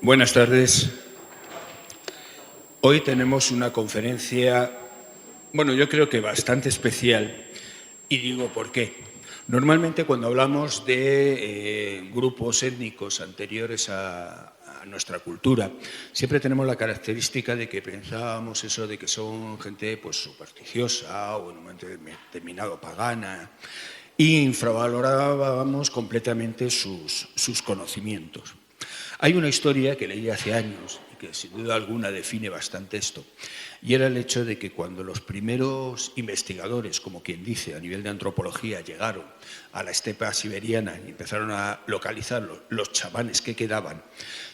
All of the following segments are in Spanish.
Buenas tardes. Hoy tenemos una conferencia, bueno, yo creo que bastante especial, y digo por qué. Normalmente cuando hablamos de grupos étnicos anteriores a nuestra cultura, siempre tenemos la característica de que pensábamos eso de que son gente pues supersticiosa o en un momento determinado pagana, y infravalorábamos completamente sus conocimientos. Hay una historia que leí hace años y que sin duda alguna define bastante esto, y era el hecho de que cuando los primeros investigadores, como quien dice, a nivel de antropología, llegaron a la estepa siberiana y empezaron a localizar los chamanes que quedaban,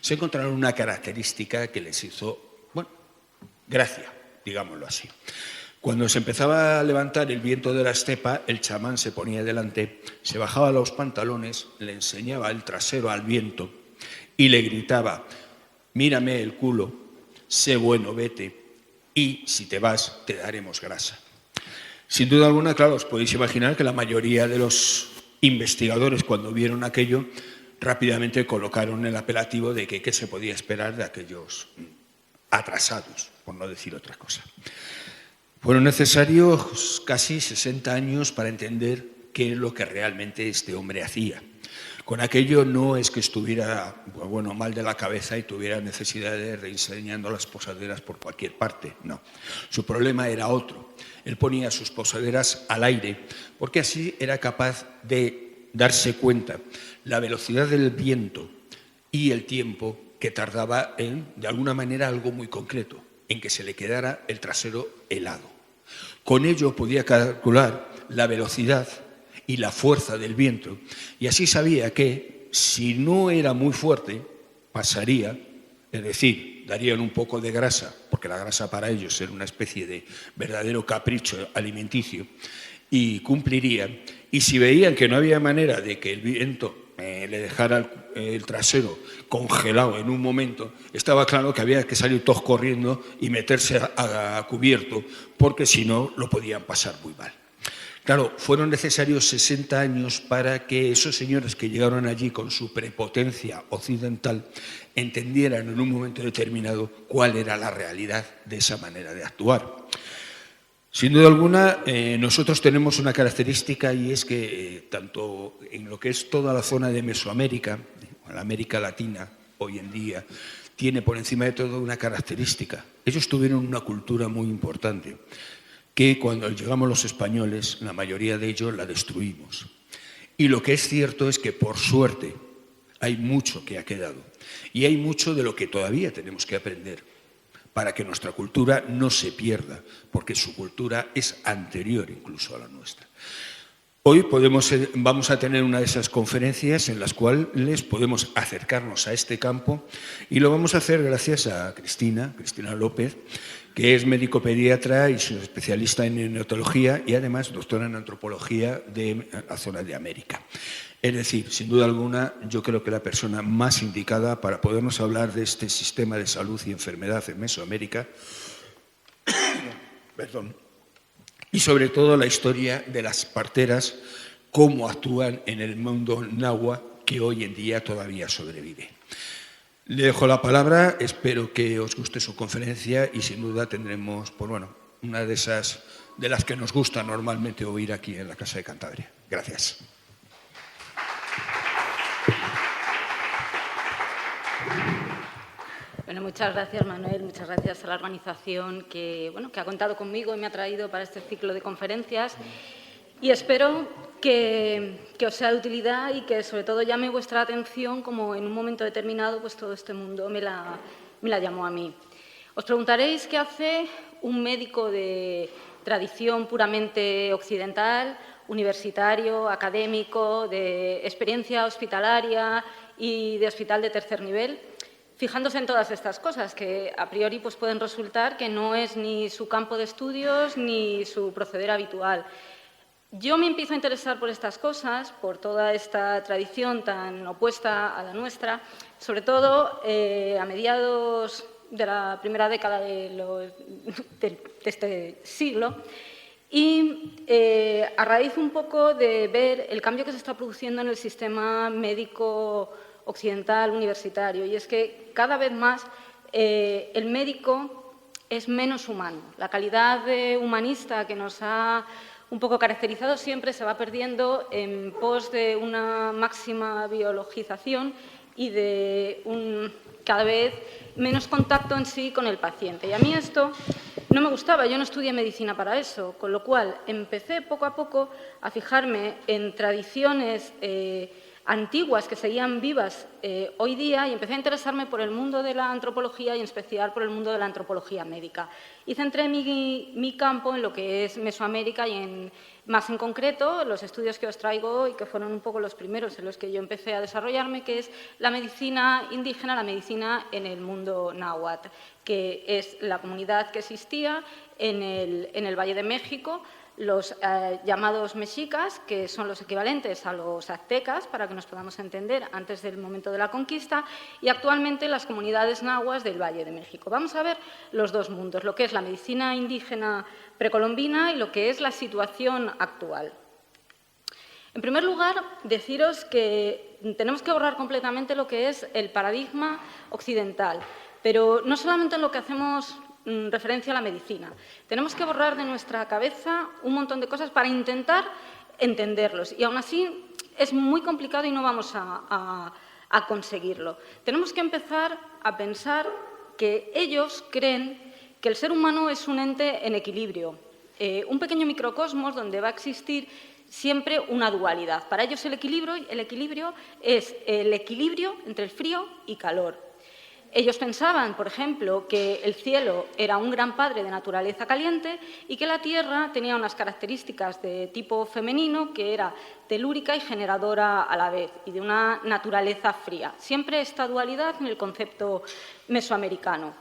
se encontraron una característica que les hizo, bueno, gracia, digámoslo así. Cuando se empezaba a levantar el viento de la estepa, el chamán se ponía delante, se bajaba los pantalones, le enseñaba el trasero al viento y le gritaba: mírame el culo, sé bueno, vete, y si te vas, te daremos grasa. Sin duda alguna, claro, os podéis imaginar que la mayoría de los investigadores, cuando vieron aquello, rápidamente colocaron el apelativo de que qué se podía esperar de aquellos atrasados, por no decir otra cosa. Fueron necesarios casi 60 años para entender qué es lo que realmente este hombre hacía. Con aquello no es que estuviera bueno, mal de la cabeza y tuviera necesidad de rediseñando las posaderas por cualquier parte, no. Su problema era otro. Él ponía sus posaderas al aire porque así era capaz de darse cuenta la velocidad del viento y el tiempo que tardaba en, de alguna manera, algo muy concreto, en que se le quedara el trasero helado. Con ello podía calcular la velocidad y la fuerza del viento, y así sabía que, si no era muy fuerte, pasaría, es decir, darían un poco de grasa, porque la grasa para ellos era una especie de verdadero capricho alimenticio, y cumpliría. Y si veían que no había manera de que el viento le dejara el trasero congelado en un momento, estaba claro que había que salir todos corriendo y meterse a cubierto, porque si no lo podían pasar muy mal. Claro, fueron necesarios 60 años para que esos señores que llegaron allí con su prepotencia occidental entendieran en un momento determinado cuál era la realidad de esa manera de actuar. Sin duda alguna, nosotros tenemos una característica, y es que tanto en lo que es toda la zona de Mesoamérica, la América Latina hoy en día, tiene por encima de todo una característica. Ellos tuvieron una cultura muy importante, que cuando llegamos los españoles, la mayoría de ellos la destruimos. Y lo que es cierto es que, por suerte, hay mucho que ha quedado. Y hay mucho de lo que todavía tenemos que aprender para que nuestra cultura no se pierda, porque su cultura es anterior incluso a la nuestra. Hoy vamos a tener una de esas conferencias en las cuales podemos acercarnos a este campo, y lo vamos a hacer gracias a Cristina López, que es médico pediatra y especialista en neonatología y además doctora en antropología de la zona de América. Es decir, sin duda alguna, yo creo que la persona más indicada para podernos hablar de este sistema de salud y enfermedad en Mesoamérica, y sobre todo la historia de las parteras, cómo actúan en el mundo náhuatl que hoy en día todavía sobrevive. Le dejo la palabra, espero que os guste su conferencia y sin duda tendremos, pues bueno, una de esas de las que nos gusta normalmente oír aquí en la Casa de Cantabria. Gracias. Bueno, muchas gracias, Manuel, muchas gracias a la organización que ha contado conmigo y me ha traído para este ciclo de conferencias, y espero que os sea de utilidad y que sobre todo llame vuestra atención, como en un momento determinado pues todo este mundo me la llamó a mí. Os preguntaréis qué hace un médico de tradición puramente occidental, universitario, académico, de experiencia hospitalaria y de hospital de tercer nivel, fijándose en todas estas cosas que a priori pues pueden resultar que no es ni su campo de estudios ni su proceder habitual. Yo me empiezo a interesar por estas cosas, por toda esta tradición tan opuesta a la nuestra, sobre todo a mediados de la primera década de este siglo, y a raíz un poco de ver el cambio que se está produciendo en el sistema médico occidental universitario, y es que cada vez más el médico es menos humano. La calidad humanista que nos ha un poco caracterizado siempre se va perdiendo en pos de una máxima biologización y de un cada vez menos contacto en sí con el paciente. Y a mí esto no me gustaba, yo no estudié medicina para eso, con lo cual empecé poco a poco a fijarme en tradiciones antiguas que seguían vivas hoy día y empecé a interesarme por el mundo de la antropología y en especial por el mundo de la antropología médica. Y centré mi campo en lo que es Mesoamérica y más en concreto los estudios que os traigo hoy, que fueron un poco los primeros en los que yo empecé a desarrollarme, que es la medicina indígena, la medicina en el mundo náhuatl, que es la comunidad que existía en el Valle de México, los llamados mexicas, que son los equivalentes a los aztecas, para que nos podamos entender, antes del momento de la conquista, y actualmente las comunidades nahuas del Valle de México. Vamos a ver los dos mundos, lo que es la medicina indígena precolombina y lo que es la situación actual. En primer lugar, deciros que tenemos que borrar completamente lo que es el paradigma occidental, pero no solamente en lo que hacemos referencia a la medicina. Tenemos que borrar de nuestra cabeza un montón de cosas para intentar entenderlos. Y aún así es muy complicado y no vamos a conseguirlo. Tenemos que empezar a pensar que ellos creen que el ser humano es un ente en equilibrio, un pequeño microcosmos donde va a existir siempre una dualidad. Para ellos el equilibrio es el equilibrio entre el frío y calor. Ellos pensaban, por ejemplo, que el cielo era un gran padre de naturaleza caliente y que la tierra tenía unas características de tipo femenino, que era telúrica y generadora a la vez, y de una naturaleza fría. Siempre esta dualidad en el concepto mesoamericano.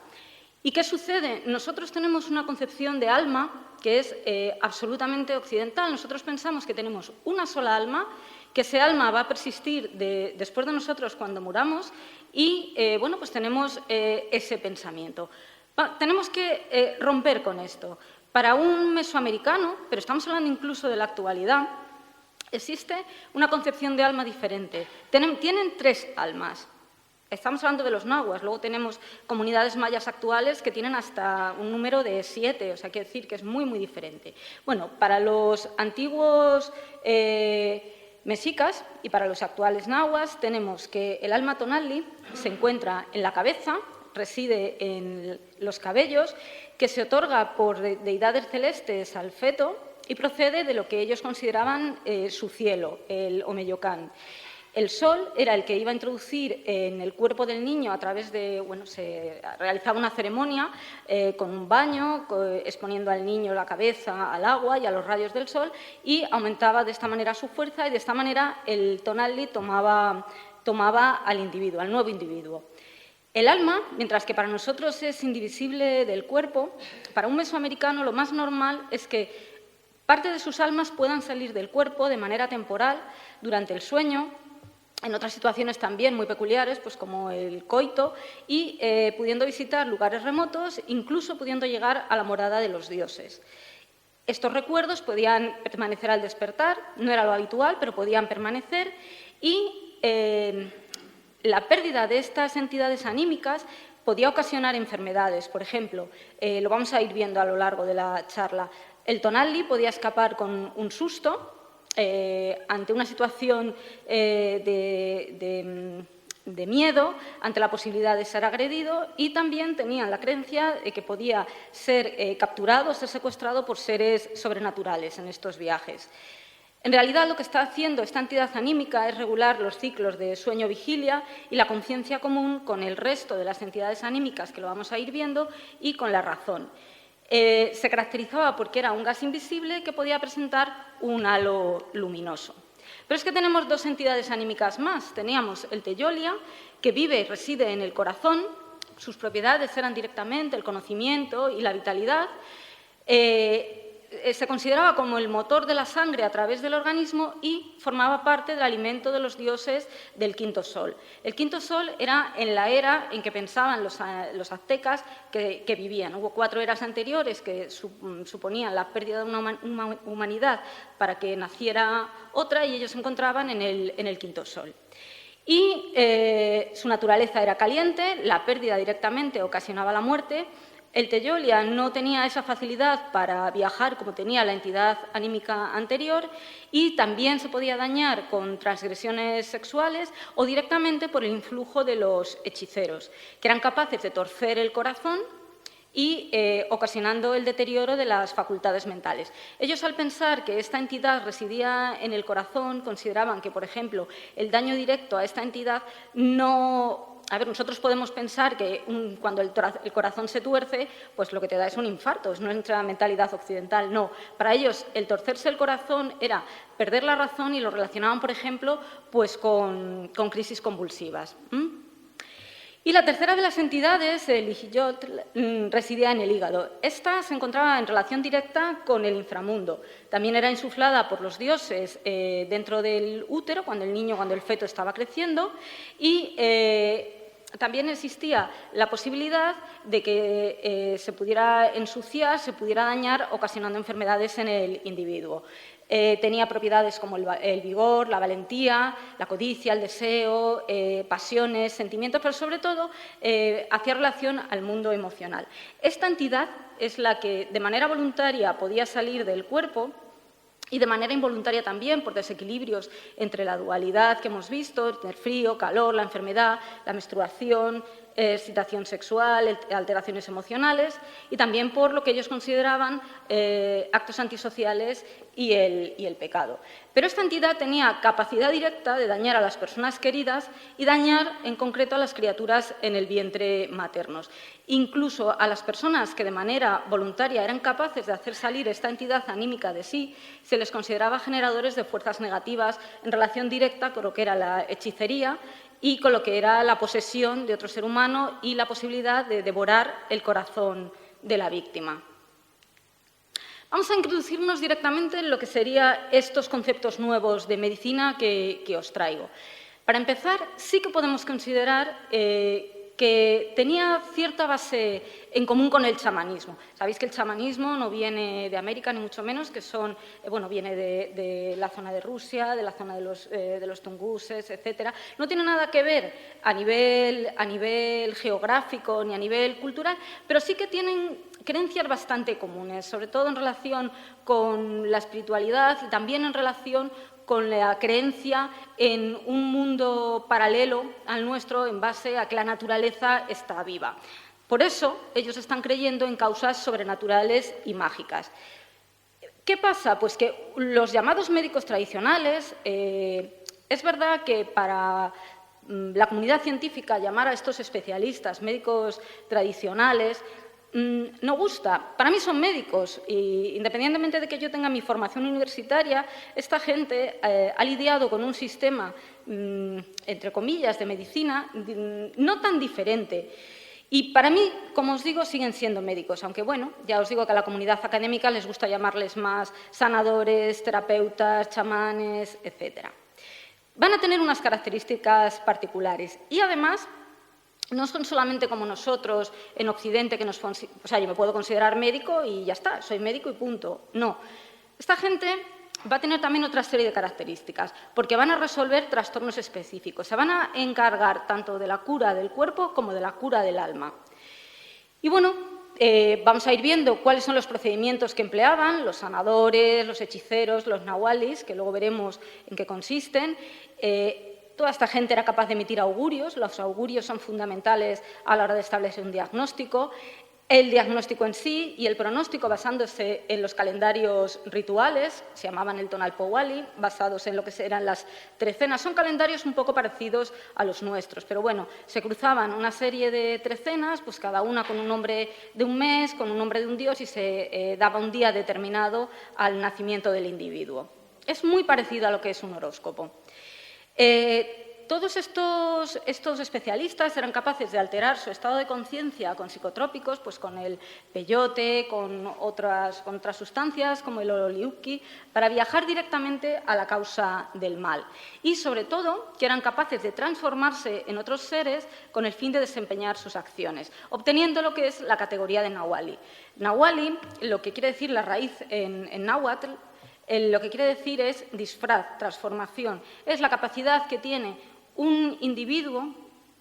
¿Y qué sucede? Nosotros tenemos una concepción de alma que es absolutamente occidental. Nosotros pensamos que tenemos una sola alma, que ese alma va a persistir después de nosotros cuando muramos y, bueno, pues tenemos ese pensamiento. Tenemos que romper con esto. Para un mesoamericano, pero estamos hablando incluso de la actualidad, existe una concepción de alma diferente. Tienen tres almas. Estamos hablando de los nahuas, luego tenemos comunidades mayas actuales que tienen hasta un número de 7, o sea, quiere decir que es muy, muy diferente. Bueno, para los antiguos mexicas y para los actuales nahuas tenemos que el alma tonali se encuentra en la cabeza, reside en los cabellos, que se otorga por deidades celestes al feto y procede de lo que ellos consideraban su cielo, el Omeyocán. El sol era el que iba a introducir en el cuerpo del niño a través de, bueno, se realizaba una ceremonia con un baño, exponiendo al niño la cabeza al agua y a los rayos del sol, y aumentaba de esta manera su fuerza y de esta manera el tonali tomaba al individuo, al nuevo individuo. El alma, mientras que para nosotros es indivisible del cuerpo, para un mesoamericano lo más normal es que parte de sus almas puedan salir del cuerpo de manera temporal durante el sueño, en otras situaciones también muy peculiares, pues como el coito, y pudiendo visitar lugares remotos, incluso pudiendo llegar a la morada de los dioses. Estos recuerdos podían permanecer al despertar, no era lo habitual, pero podían permanecer, y la pérdida de estas entidades anímicas podía ocasionar enfermedades. Por ejemplo, lo vamos a ir viendo a lo largo de la charla, el tonali podía escapar con un susto, ante una situación de miedo, ante la posibilidad de ser agredido, y también tenían la creencia de que podía ser capturado, ser secuestrado por seres sobrenaturales en estos viajes. En realidad, lo que está haciendo esta entidad anímica es regular los ciclos de sueño-vigilia y la conciencia común con el resto de las entidades anímicas, que lo vamos a ir viendo, y con la razón. Se caracterizaba porque era un gas invisible que podía presentar un halo luminoso. Pero es que tenemos dos entidades anímicas más. Teníamos el Teyolia, que vive y reside en el corazón. Sus propiedades eran directamente el conocimiento y la vitalidad. Se consideraba como el motor de la sangre a través del organismo y formaba parte del alimento de los dioses del quinto sol. El quinto sol era en la era en que pensaban los aztecas que vivían. Hubo 4 eras anteriores que suponían la pérdida de una humanidad para que naciera otra, y ellos se encontraban en el quinto sol. Y su naturaleza era caliente, la pérdida directamente ocasionaba la muerte. El Teiolia no tenía esa facilidad para viajar como tenía la entidad anímica anterior y también se podía dañar con transgresiones sexuales o directamente por el influjo de los hechiceros, que eran capaces de torcer el corazón y ocasionando el deterioro de las facultades mentales. Ellos, al pensar que esta entidad residía en el corazón, consideraban que, por ejemplo, el daño directo a esta entidad no... A ver, nosotros podemos pensar que cuando el corazón se tuerce, pues lo que te da es un infarto, es nuestra mentalidad occidental. No, para ellos el torcerse el corazón era perder la razón y lo relacionaban, por ejemplo, pues con crisis convulsivas. Y la tercera de las entidades, el Ijiyotl, residía en el hígado. Esta se encontraba en relación directa con el inframundo. También era insuflada por los dioses dentro del útero, cuando el feto estaba creciendo, y también existía la posibilidad de que se pudiera ensuciar, se pudiera dañar, ocasionando enfermedades en el individuo. Tenía propiedades como el vigor, la valentía, la codicia, el deseo, pasiones, sentimientos, pero sobre todo hacía relación al mundo emocional. Esta entidad es la que de manera voluntaria podía salir del cuerpo y de manera involuntaria también por desequilibrios entre la dualidad que hemos visto, el frío, calor, la enfermedad, la menstruación, excitación sexual, alteraciones emocionales y también por lo que ellos consideraban actos antisociales y el pecado. Pero esta entidad tenía capacidad directa de dañar a las personas queridas y dañar en concreto a las criaturas en el vientre maternos. Incluso a las personas que de manera voluntaria eran capaces de hacer salir esta entidad anímica de sí, se les consideraba generadores de fuerzas negativas en relación directa con lo que era la hechicería y con lo que era la posesión de otro ser humano y la posibilidad de devorar el corazón de la víctima. Vamos a introducirnos directamente en lo que serían estos conceptos nuevos de medicina que os traigo. Para empezar, sí que podemos considerar que tenía cierta base en común con el chamanismo. Sabéis que el chamanismo no viene de América, ni mucho menos, que viene de la zona de Rusia, de la zona de los tunguses, etc. No tiene nada que ver a nivel geográfico ni a nivel cultural, pero sí que tienen creencias bastante comunes, sobre todo en relación con la espiritualidad y también en relación con la creencia en un mundo paralelo al nuestro en base a que la naturaleza está viva. Por eso, ellos están creyendo en causas sobrenaturales y mágicas. ¿Qué pasa? Pues que los llamados médicos tradicionales, es verdad que para la comunidad científica llamar a estos especialistas médicos tradicionales no gusta. Para mí son médicos y independientemente de que yo tenga mi formación universitaria, esta gente ha lidiado con un sistema, entre comillas, de medicina no tan diferente. Y para mí, como os digo, siguen siendo médicos, aunque bueno, ya os digo que a la comunidad académica les gusta llamarles más sanadores, terapeutas, chamanes, etc. Van a tener unas características particulares y además no son solamente como nosotros en Occidente, yo me puedo considerar médico y ya está, soy médico y punto. No, esta gente va a tener también otra serie de características, porque van a resolver trastornos específicos, se van a encargar tanto de la cura del cuerpo como de la cura del alma. Y bueno, vamos a ir viendo cuáles son los procedimientos que empleaban, los sanadores, los hechiceros, los nahualis, que luego veremos en qué consisten. Toda esta gente era capaz de emitir augurios. Los augurios son fundamentales a la hora de establecer un diagnóstico. El diagnóstico en sí y el pronóstico basándose en los calendarios rituales, se llamaban el Tonalpowali, basados en lo que eran las trecenas. Son calendarios un poco parecidos a los nuestros, pero bueno, se cruzaban una serie de trecenas, pues cada una con un nombre de un mes, con un nombre de un dios y se daba un día determinado al nacimiento del individuo. Es muy parecido a lo que es un horóscopo. Todos estos especialistas eran capaces de alterar su estado de conciencia con psicotrópicos, pues con el peyote, con otras sustancias como el ololiuki, para viajar directamente a la causa del mal. Y sobre todo, que eran capaces de transformarse en otros seres con el fin de desempeñar sus acciones, obteniendo lo que es la categoría de nahuali. Nahuali, lo que quiere decir la raíz en náhuatl, lo que quiere decir es disfraz, transformación. Es la capacidad que tiene un individuo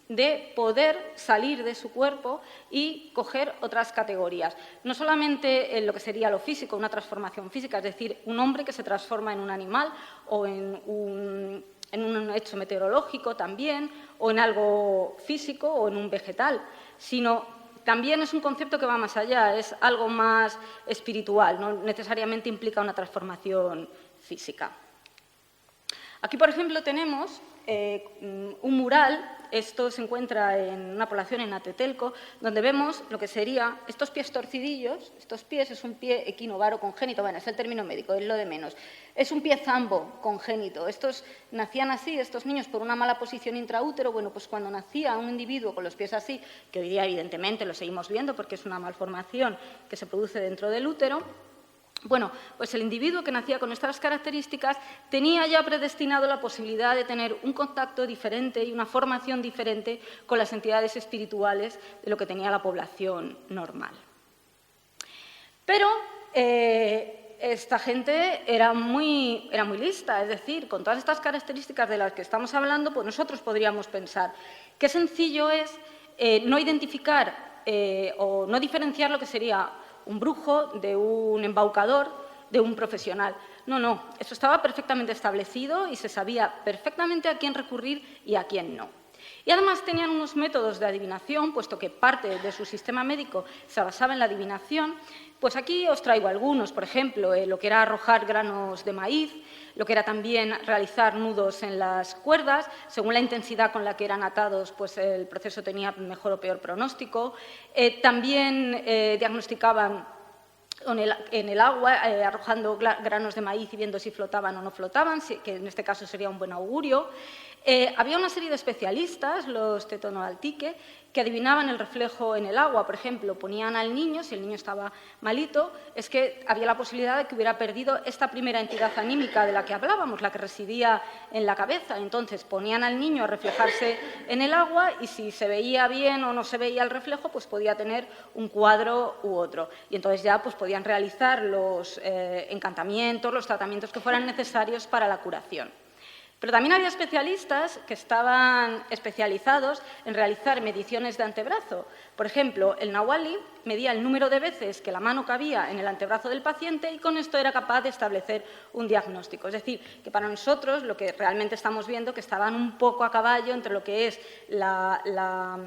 de poder salir de su cuerpo y coger otras categorías. No solamente en lo que sería lo físico, una transformación física, es decir, un hombre que se transforma en un animal o en un hecho meteorológico también, o en algo físico o en un vegetal, sino también es un concepto que va más allá, es algo más espiritual, no necesariamente implica una transformación física. Aquí, por ejemplo, tenemos un mural, esto se encuentra en una población en Atetelco, donde vemos lo que sería estos pies torcidillos, estos pies es un pie equinovaro congénito, bueno, es el término médico, es lo de menos, es un pie zambo congénito, estos nacían así, estos niños por una mala posición intraútero, bueno, pues cuando nacía un individuo con los pies así, que hoy día evidentemente lo seguimos viendo porque es una malformación que se produce dentro del útero, bueno, pues el individuo que nacía con estas características tenía ya predestinado la posibilidad de tener un contacto diferente y una formación diferente con las entidades espirituales de lo que tenía la población normal. Pero esta gente era muy lista, es decir, con todas estas características de las que estamos hablando, pues nosotros podríamos pensar qué sencillo es no identificar o no diferenciar lo que sería un brujo de un embaucador, de un profesional. No, eso estaba perfectamente establecido y se sabía perfectamente a quién recurrir y a quién no. Y además tenían unos métodos de adivinación, puesto que parte de su sistema médico se basaba en la adivinación. Pues aquí os traigo algunos, por ejemplo, lo que era arrojar granos de maíz, lo que era también realizar nudos en las cuerdas, según la intensidad con la que eran atados, pues el proceso tenía mejor o peor pronóstico. También diagnosticaban en el agua, arrojando granos de maíz y viendo si flotaban o no flotaban, que en este caso sería un buen augurio. Había una serie de especialistas, los tetonoaltique, que adivinaban el reflejo en el agua. Por ejemplo, ponían al niño, si el niño estaba malito, es que había la posibilidad de que hubiera perdido esta primera entidad anímica de la que hablábamos, la que residía en la cabeza. Entonces, ponían al niño a reflejarse en el agua y si se veía bien o no se veía el reflejo, pues podía tener un cuadro u otro. Y entonces ya pues, podían realizar los encantamientos, los tratamientos que fueran necesarios para la curación. Pero también había especialistas que estaban especializados en realizar mediciones de antebrazo. Por ejemplo, el Nahualli medía el número de veces que la mano cabía en el antebrazo del paciente y con esto era capaz de establecer un diagnóstico. Es decir, que para nosotros lo que realmente estamos viendo que estaban un poco a caballo entre lo que es la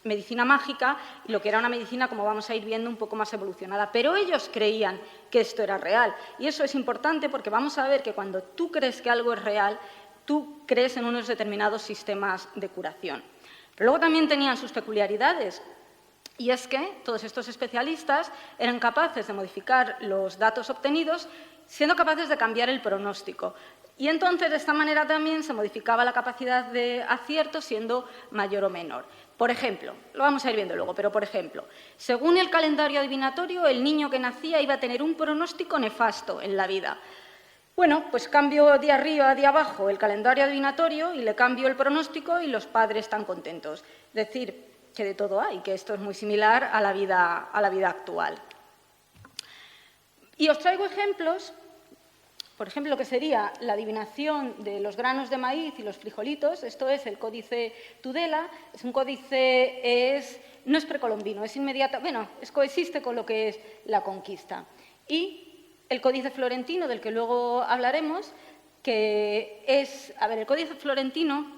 medicina mágica y lo que era una medicina, como vamos a ir viendo, un poco más evolucionada. Pero ellos creían que esto era real. Y eso es importante porque vamos a ver que cuando tú crees que algo es real, tú crees en unos determinados sistemas de curación. Pero luego también tenían sus peculiaridades, y es que todos estos especialistas eran capaces de modificar los datos obtenidos, siendo capaces de cambiar el pronóstico. Y entonces, de esta manera también se modificaba la capacidad de acierto, siendo mayor o menor. Por ejemplo, lo vamos a ir viendo luego, pero por ejemplo, según el calendario adivinatorio, el niño que nacía iba a tener un pronóstico nefasto en la vida. Bueno, pues cambio de arriba a de abajo el calendario adivinatorio y le cambio el pronóstico y los padres están contentos. Es decir, que de todo hay, que esto es muy similar a la vida actual. Y os traigo ejemplos, por ejemplo, lo que sería la adivinación de los granos de maíz y los frijolitos. Esto es el Códice Tudela, es un códice, no es precolombino, es inmediato, bueno, coexiste con lo que es la conquista. Y el Códice Florentino, del que luego hablaremos, que es, el Códice Florentino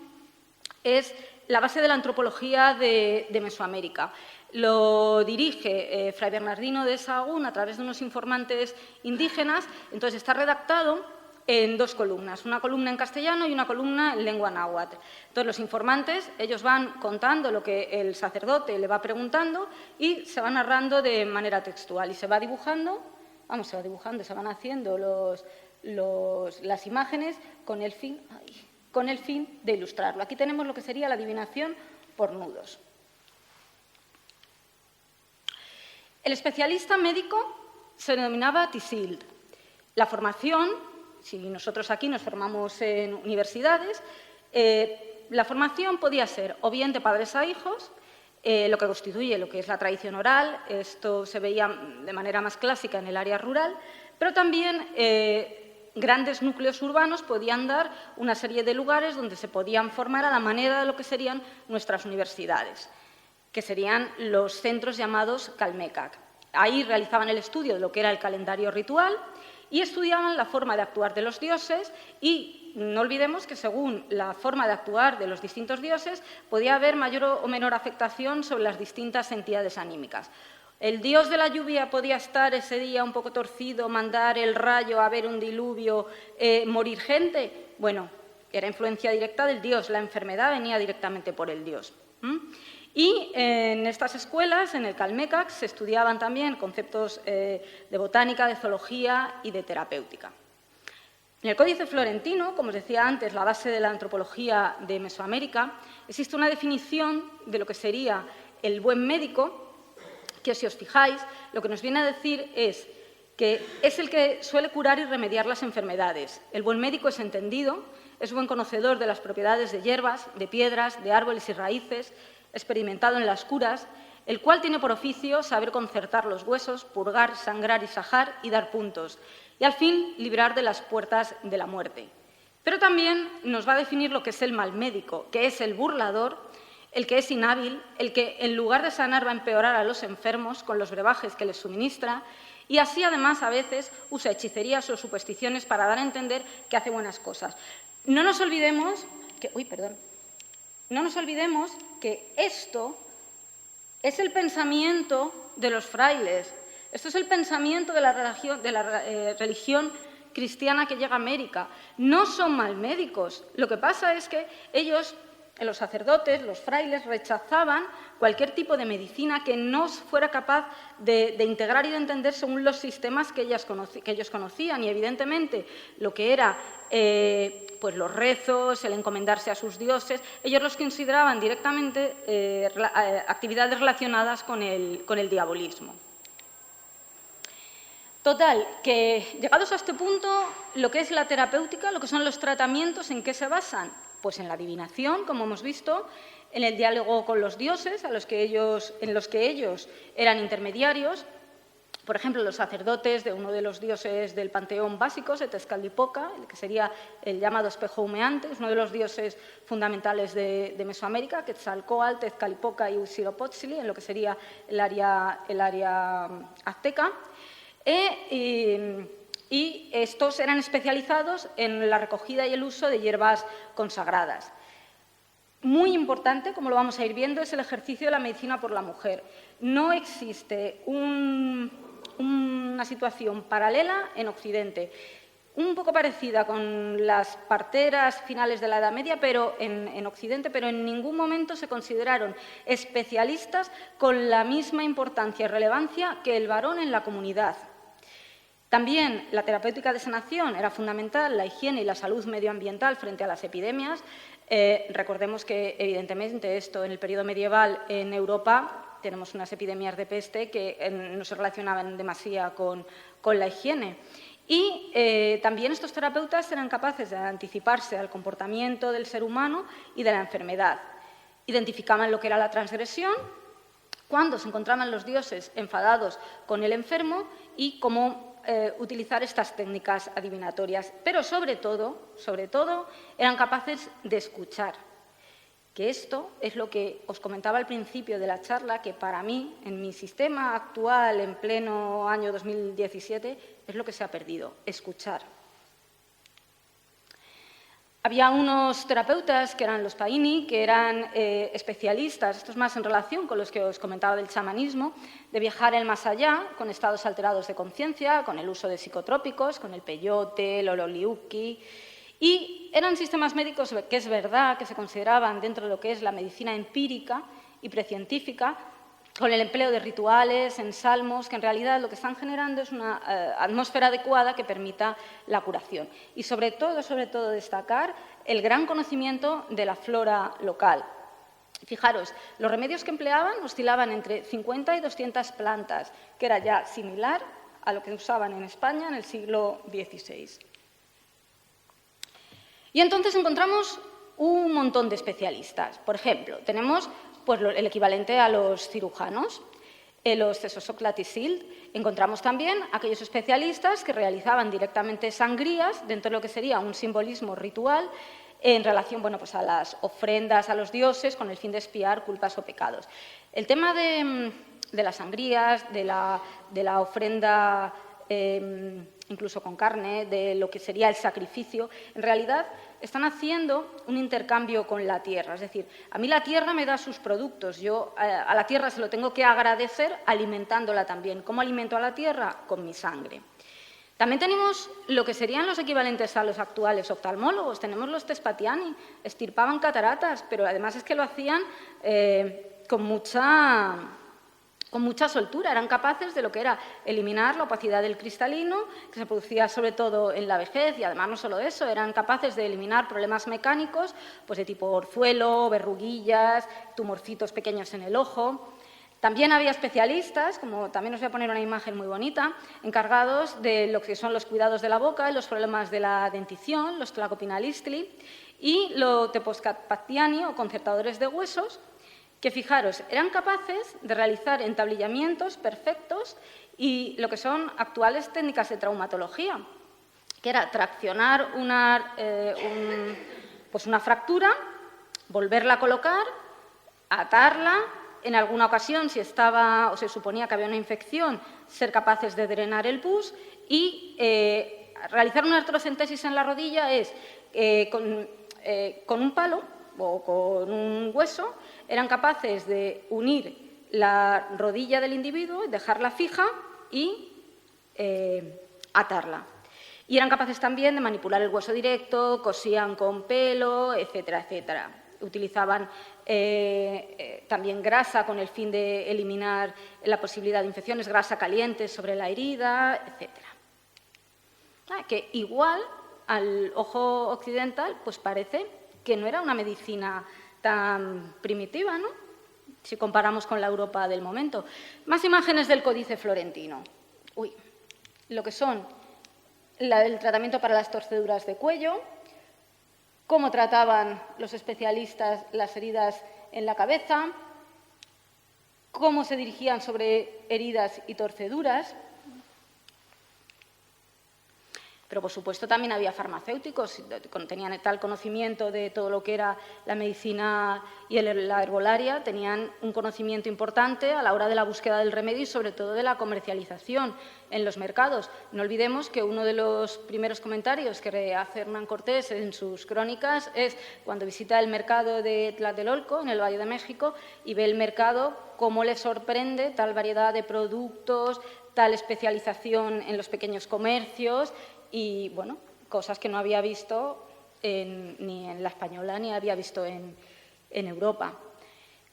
es la base de la antropología de Mesoamérica. Lo dirige Fray Bernardino de Sahagún a través de unos informantes indígenas, entonces está redactado en dos columnas, una columna en castellano y una columna en lengua náhuatl. Entonces los informantes, ellos van contando lo que el sacerdote le va preguntando y se va narrando de manera textual y se va dibujando. Se van haciendo las imágenes con el fin de ilustrarlo. Aquí tenemos lo que sería la adivinación por nudos. El especialista médico se denominaba Tisild. La formación, si nosotros aquí nos formamos en universidades, la formación podía ser o bien de padres a hijos, lo que constituye lo que es la tradición oral, esto se veía de manera más clásica en el área rural, pero también grandes núcleos urbanos podían dar una serie de lugares donde se podían formar a la manera de lo que serían nuestras universidades, que serían los centros llamados Calmecac. Ahí realizaban el estudio de lo que era el calendario ritual y estudiaban la forma de actuar de los dioses y no olvidemos que según la forma de actuar de los distintos dioses podía haber mayor o menor afectación sobre las distintas entidades anímicas. El dios de la lluvia podía estar ese día un poco torcido, mandar el rayo, haber un diluvio, morir gente. Bueno, era influencia directa del dios, la enfermedad venía directamente por el dios. Y en estas escuelas, en el Calmecac, se estudiaban también conceptos de botánica, de zoología y de terapéutica. En el Códice Florentino, como os decía antes, la base de la antropología de Mesoamérica, existe una definición de lo que sería el buen médico, que si os fijáis, lo que nos viene a decir es que es el que suele curar y remediar las enfermedades. El buen médico es entendido, es buen conocedor de las propiedades de hierbas, de piedras, de árboles y raíces, experimentado en las curas, el cual tiene por oficio saber concertar los huesos, purgar, sangrar y sajar y dar puntos, y al fin librar de las puertas de la muerte. Pero también nos va a definir lo que es el mal médico, que es el burlador, el que es inhábil, el que en lugar de sanar va a empeorar a los enfermos con los brebajes que les suministra y así además a veces usa hechicerías o supersticiones para dar a entender que hace buenas cosas. No nos olvidemos que esto es el pensamiento de los frailes, esto es el pensamiento de la religión cristiana que llega a América. No son mal médicos, lo que pasa es que ellos, los sacerdotes, los frailes, rechazaban cualquier tipo de medicina que no fuera capaz de integrar y de entender según los sistemas que ellos conocían. Y, evidentemente, lo que era pues los rezos, el encomendarse a sus dioses, ellos los consideraban directamente actividades relacionadas con el diabolismo. Total, que llegados a este punto, lo que es la terapéutica, lo que son los tratamientos, ¿en qué se basan? Pues en la adivinación, como hemos visto, en el diálogo con los dioses, en los que ellos eran intermediarios. Por ejemplo, los sacerdotes de uno de los dioses del panteón básicos, de Tezcatlipoca, que sería el llamado espejo humeante, es uno de los dioses fundamentales de Mesoamérica, Quetzalcóatl, Tezcatlipoca y Huitzilopochtli, en lo que sería el área azteca. Y estos eran especializados en la recogida y el uso de hierbas consagradas. Muy importante, como lo vamos a ir viendo, es el ejercicio de la medicina por la mujer. No existe una situación paralela en Occidente, un poco parecida con las parteras finales de la Edad Media, pero en Occidente, pero en ningún momento se consideraron especialistas con la misma importancia y relevancia que el varón en la comunidad. También la terapéutica de sanación era fundamental, la higiene y la salud medioambiental frente a las epidemias. Recordemos que, evidentemente, esto en el periodo medieval en Europa tenemos unas epidemias de peste que no se relacionaban demasiado con la higiene. Y también estos terapeutas eran capaces de anticiparse al comportamiento del ser humano y de la enfermedad. Identificaban lo que era la transgresión, cuando se encontraban los dioses enfadados con el enfermo y cómo utilizar estas técnicas adivinatorias, pero sobre todo, eran capaces de escuchar, que esto es lo que os comentaba al principio de la charla, que para mí, en mi sistema actual, en pleno año 2017, es lo que se ha perdido, escuchar. Había unos terapeutas, que eran los Paini, que eran especialistas, esto es más en relación con los que os comentaba del chamanismo, de viajar el más allá, con estados alterados de conciencia, con el uso de psicotrópicos, con el peyote, el ololiuqui, y eran sistemas médicos que es verdad que se consideraban dentro de lo que es la medicina empírica y precientífica, con el empleo de rituales, ensalmos, que en realidad lo que están generando es una atmósfera adecuada que permita la curación. Y sobre todo destacar el gran conocimiento de la flora local. Fijaros, los remedios que empleaban oscilaban entre 50 y 200 plantas, que era ya similar a lo que usaban en España en el siglo XVI. Y entonces encontramos un montón de especialistas. Por ejemplo, tenemos pues, el equivalente a los cirujanos. los Esosoclatisild. Encontramos también aquellos especialistas que realizaban directamente sangrías dentro de lo que sería un simbolismo ritual en relación, bueno, pues a las ofrendas a los dioses con el fin de expiar culpas o pecados. El tema de las sangrías, de la ofrenda incluso con carne, de lo que sería el sacrificio, en realidad están haciendo un intercambio con la tierra. Es decir, a mí la tierra me da sus productos, yo a la tierra se lo tengo que agradecer alimentándola también. ¿Cómo alimento a la tierra? Con mi sangre. También tenemos lo que serían los equivalentes a los actuales oftalmólogos. Tenemos los Tespatiani, extirpaban cataratas, pero además es que lo hacían con mucha soltura, eran capaces de lo que era eliminar la opacidad del cristalino, que se producía sobre todo en la vejez, y además no solo eso, eran capaces de eliminar problemas mecánicos pues de tipo orzuelo, verruguillas, tumorcitos pequeños en el ojo. También había especialistas, como también os voy a poner una imagen muy bonita, encargados de lo que son los cuidados de la boca y los problemas de la dentición, los Tlacopinalistli, y los Tepozcatliani, o concertadores de huesos, que, fijaros, eran capaces de realizar entablillamientos perfectos y lo que son actuales técnicas de traumatología, que era traccionar una fractura, volverla a colocar, atarla, en alguna ocasión, si estaba o se suponía que había una infección, ser capaces de drenar el pus y realizar una artrocentesis en la rodilla es con un palo o con un hueso, eran capaces de unir la rodilla del individuo, dejarla fija y atarla. Y eran capaces también de manipular el hueso directo, cosían con pelo, etcétera, etcétera. Utilizaban también grasa con el fin de eliminar la posibilidad de infecciones, grasa caliente sobre la herida, etcétera. Que igual al ojo occidental pues parece que no era una medicina tan primitiva, ¿no?, si comparamos con la Europa del momento. Más imágenes del Códice Florentino. Lo que son el tratamiento para las torceduras de cuello, cómo trataban los especialistas las heridas en la cabeza, cómo se dirigían sobre heridas y torceduras. Pero, por supuesto, también había farmacéuticos, tenían tal conocimiento de todo lo que era la medicina y la herbolaria, tenían un conocimiento importante a la hora de la búsqueda del remedio y, sobre todo, de la comercialización en los mercados. No olvidemos que uno de los primeros comentarios que hace Hernán Cortés en sus crónicas es cuando visita el mercado de Tlatelolco, en el Valle de México, y ve el mercado, cómo le sorprende tal variedad de productos, tal especialización en los pequeños comercios y, bueno, cosas que no había visto ni en la española ni había visto en Europa.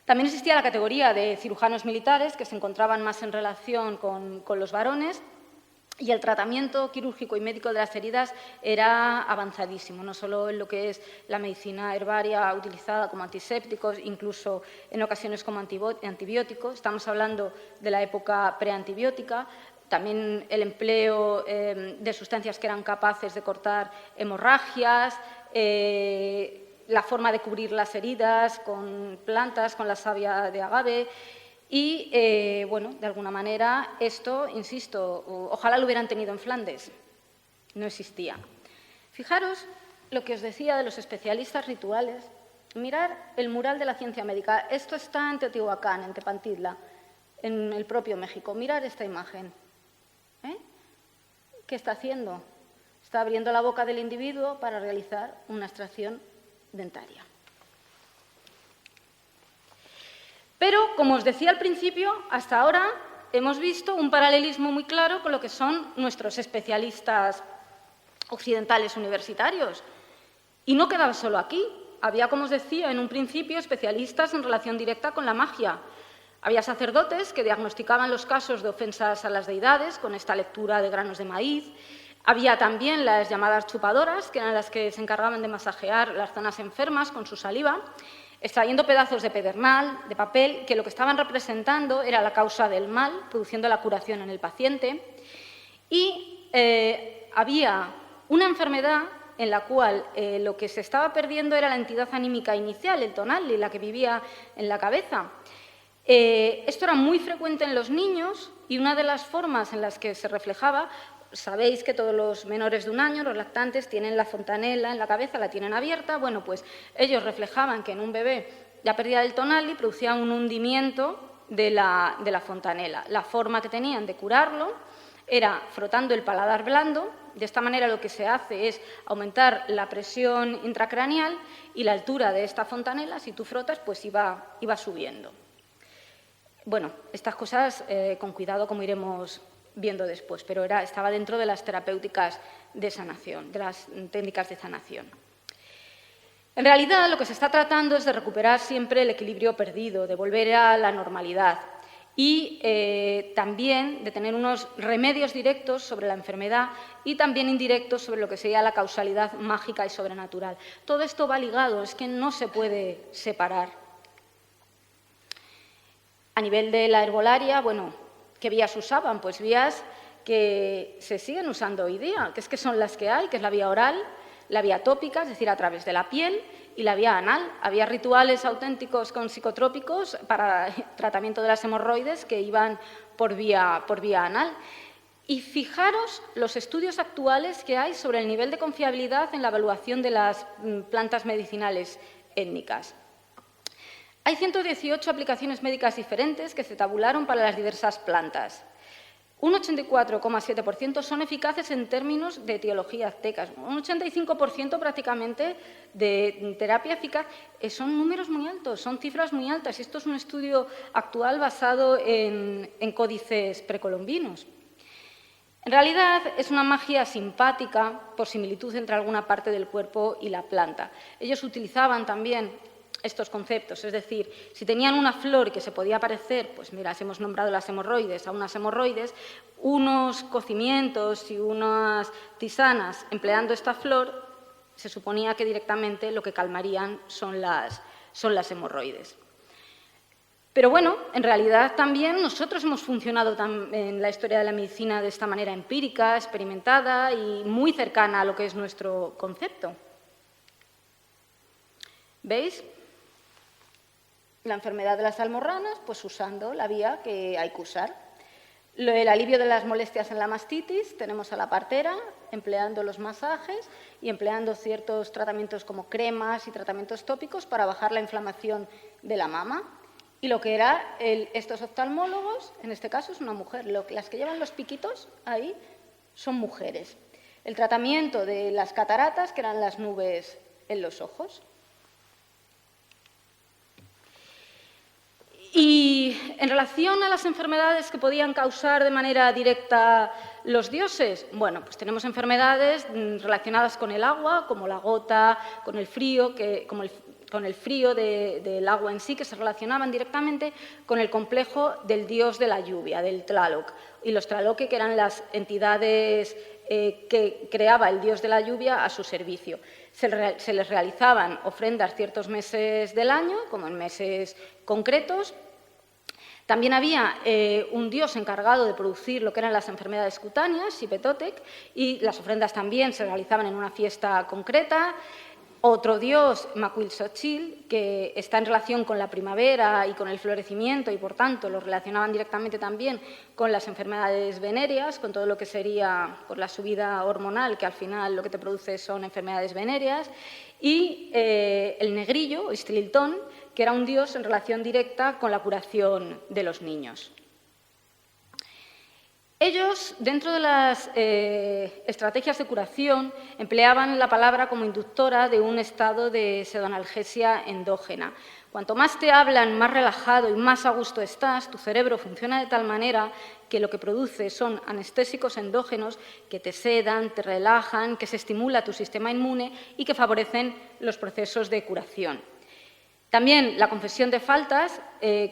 También existía la categoría de cirujanos militares, que se encontraban más en relación con los varones, y el tratamiento quirúrgico y médico de las heridas era avanzadísimo, no solo en lo que es la medicina herbaria utilizada como antisépticos, incluso en ocasiones como antibióticos. Estamos hablando de la época preantibiótica. También el empleo de sustancias que eran capaces de cortar hemorragias, la forma de cubrir las heridas con plantas, con la savia de agave. Y, bueno, de alguna manera, esto, insisto, ojalá lo hubieran tenido en Flandes. No existía. Fijaros lo que os decía de los especialistas rituales. Mirar el mural de la ciencia médica. Esto está en Teotihuacán, en Tepantitla, en el propio México. Mirar esta imagen. ¿Qué está haciendo? Está abriendo la boca del individuo para realizar una extracción dentaria. Pero, como os decía al principio, hasta ahora hemos visto un paralelismo muy claro con lo que son nuestros especialistas occidentales universitarios. Y no quedaba solo aquí. Había, como os decía en un principio, especialistas en relación directa con la magia. Había sacerdotes que diagnosticaban los casos de ofensas a las deidades con esta lectura de granos de maíz. Había también las llamadas chupadoras, que eran las que se encargaban de masajear las zonas enfermas con su saliva, extrayendo pedazos de pedernal, de papel, que lo que estaban representando era la causa del mal, produciendo la curación en el paciente. Y había una enfermedad en la cual lo que se estaba perdiendo era la entidad anímica inicial, el tonalli, la que vivía en la cabeza. Esto era muy frecuente en los niños y una de las formas en las que se reflejaba, sabéis que todos los menores de 1 año, los lactantes, tienen la fontanela en la cabeza, la tienen abierta. Bueno, pues ellos reflejaban que en un bebé ya perdía el tonal y producían un hundimiento de la fontanela. La forma que tenían de curarlo era frotando el paladar blando. De esta manera lo que se hace es aumentar la presión intracraneal y la altura de esta fontanela, si tú frotas, pues iba subiendo. Bueno, estas cosas con cuidado, como iremos viendo después, pero estaba dentro de las terapéuticas de sanación, de las técnicas de sanación. En realidad, lo que se está tratando es de recuperar siempre el equilibrio perdido, de volver a la normalidad y también de tener unos remedios directos sobre la enfermedad y también indirectos sobre lo que sería la causalidad mágica y sobrenatural. Todo esto va ligado, es que no se puede separar. A nivel de la herbolaria, bueno, ¿qué vías usaban? Pues vías que se siguen usando hoy día, que son las que hay, que es la vía oral, la vía tópica, es decir, a través de la piel, y la vía anal. Había rituales auténticos con psicotrópicos para tratamiento de las hemorroides que iban por vía anal. Y fijaros los estudios actuales que hay sobre el nivel de confiabilidad en la evaluación de las plantas medicinales étnicas. Hay 118 aplicaciones médicas diferentes que se tabularon para las diversas plantas. Un 84,7% son eficaces en términos de etiología aztecas. Un 85% prácticamente de terapia eficaz. Son números muy altos, son cifras muy altas. Esto es un estudio actual basado en códices precolombinos. En realidad es una magia simpática por similitud entre alguna parte del cuerpo y la planta. Ellos utilizaban también estos conceptos, es decir, si tenían una flor que se podía parecer, pues mira, si hemos nombrado las hemorroides, a unas hemorroides, unos cocimientos y unas tisanas empleando esta flor, se suponía que directamente lo que calmarían son las hemorroides. Pero bueno, en realidad también nosotros hemos funcionado en la historia de la medicina de esta manera empírica, experimentada y muy cercana a lo que es nuestro concepto. ¿Veis? La enfermedad de las almorranas, pues usando la vía que hay que usar. El alivio de las molestias en la mastitis, tenemos a la partera empleando los masajes y empleando ciertos tratamientos como cremas y tratamientos tópicos para bajar la inflamación de la mama. Y lo que eran estos oftalmólogos, en este caso es una mujer, las que llevan los piquitos ahí son mujeres. El tratamiento de las cataratas, que eran las nubes en los ojos. Y en relación a las enfermedades que podían causar de manera directa los dioses, bueno, pues tenemos enfermedades relacionadas con el agua, como la gota, con el frío, con el frío del agua en sí, que se relacionaban directamente con el complejo del dios de la lluvia, del Tlaloc. Y los Tlaloque, que eran las entidades que creaba el dios de la lluvia a su servicio. Se les realizaban ofrendas ciertos meses del año, como en meses concretos. También había un dios encargado de producir lo que eran las enfermedades cutáneas, Xipetotec, y las ofrendas también se realizaban en una fiesta concreta. Otro dios, Macuilxochitl, que está en relación con la primavera y con el florecimiento y, por tanto, lo relacionaban directamente también con las enfermedades venéreas, con todo lo que sería por la subida hormonal, que al final lo que te produce son enfermedades venéreas. Y el negrillo, Ixtliltón, que era un dios en relación directa con la curación de los niños. Ellos, dentro de las estrategias de curación, empleaban la palabra como inductora de un estado de pseudoanalgesia endógena. Cuanto más te hablan, más relajado y más a gusto estás, tu cerebro funciona de tal manera que lo que produce son anestésicos endógenos que te sedan, te relajan, que se estimula tu sistema inmune y que favorecen los procesos de curación. También la confesión de faltas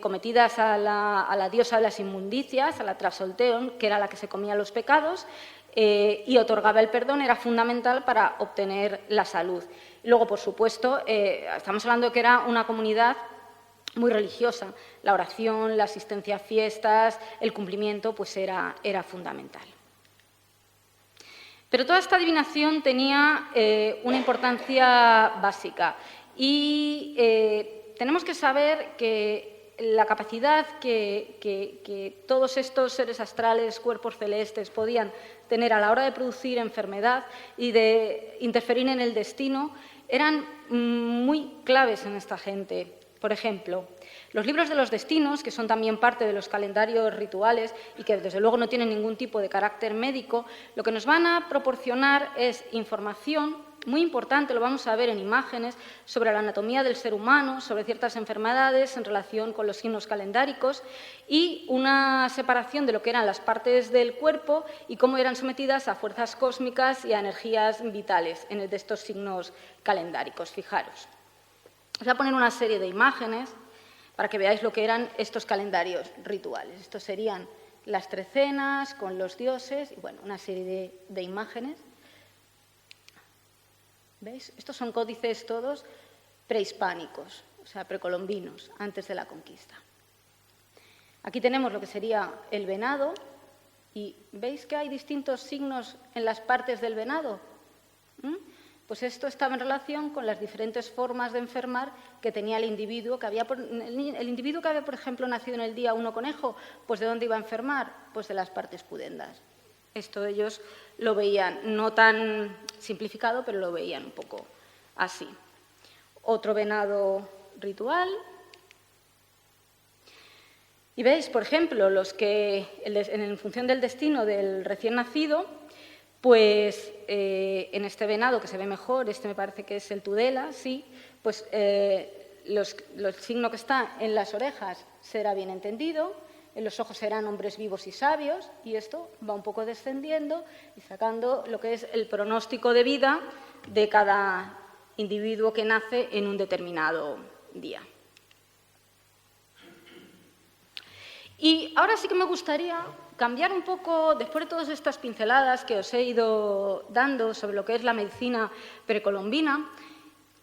cometidas a la diosa de las inmundicias, a la Trasolteon, que era la que se comía los pecados y otorgaba el perdón, era fundamental para obtener la salud. Y luego, por supuesto, estamos hablando de que era una comunidad muy religiosa. La oración, la asistencia a fiestas, el cumplimiento, pues era fundamental. Pero toda esta adivinación tenía una importancia básica. Y tenemos que saber que la capacidad que todos estos seres astrales, cuerpos celestes, podían tener a la hora de producir enfermedad y de interferir en el destino, eran muy claves en esta gente. Por ejemplo, los libros de los destinos, que son también parte de los calendarios rituales y que desde luego no tienen ningún tipo de carácter médico, lo que nos van a proporcionar es información muy importante, lo vamos a ver en imágenes, sobre la anatomía del ser humano, sobre ciertas enfermedades en relación con los signos calendáricos y una separación de lo que eran las partes del cuerpo y cómo eran sometidas a fuerzas cósmicas y a energías vitales de estos signos calendáricos. Fijaros. Os voy a poner una serie de imágenes para que veáis lo que eran estos calendarios rituales. Estos serían las trecenas con los dioses y, bueno, una serie de imágenes. ¿Veis? Estos son códices todos prehispánicos, o sea, precolombinos, antes de la conquista. Aquí tenemos lo que sería el venado y ¿veis que hay distintos signos en las partes del venado? Pues esto estaba en relación con las diferentes formas de enfermar que tenía el individuo que había, por ejemplo, nacido en el día 1 conejo, pues ¿de dónde iba a enfermar? Pues de las partes pudendas. Esto ellos lo veían, no tan simplificado, pero lo veían un poco así. Otro venado ritual. Y veis, por ejemplo, los que en función del destino del recién nacido, pues en este venado que se ve mejor, este me parece que es el Tudela, sí, pues el signo que está en las orejas será bien entendido, en los ojos serán hombres vivos y sabios, y esto va un poco descendiendo y sacando lo que es el pronóstico de vida de cada individuo que nace en un determinado día. Y ahora sí que me gustaría cambiar un poco, después de todas estas pinceladas que os he ido dando sobre lo que es la medicina precolombina,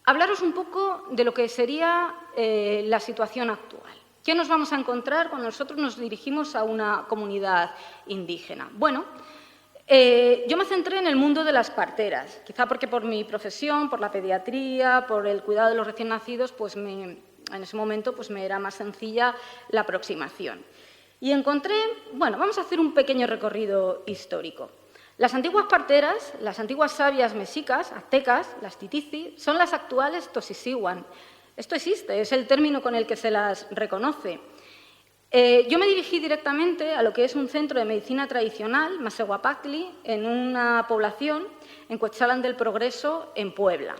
hablaros un poco de lo que sería la situación actual. ¿Qué nos vamos a encontrar cuando nosotros nos dirigimos a una comunidad indígena? Bueno, yo me centré en el mundo de las parteras, quizá porque por mi profesión, por la pediatría, por el cuidado de los recién nacidos, pues en ese momento pues me era más sencilla la aproximación. Y encontré, bueno, vamos a hacer un pequeño recorrido histórico. Las antiguas parteras, las antiguas sabias mexicas, aztecas, las titizi, son las actuales tosisihuan. Esto existe, es el término con el que se las reconoce. Yo me dirigí directamente a lo que es un centro de medicina tradicional, Masehuapactli, en una población, en Cuetzalan del Progreso, en Puebla.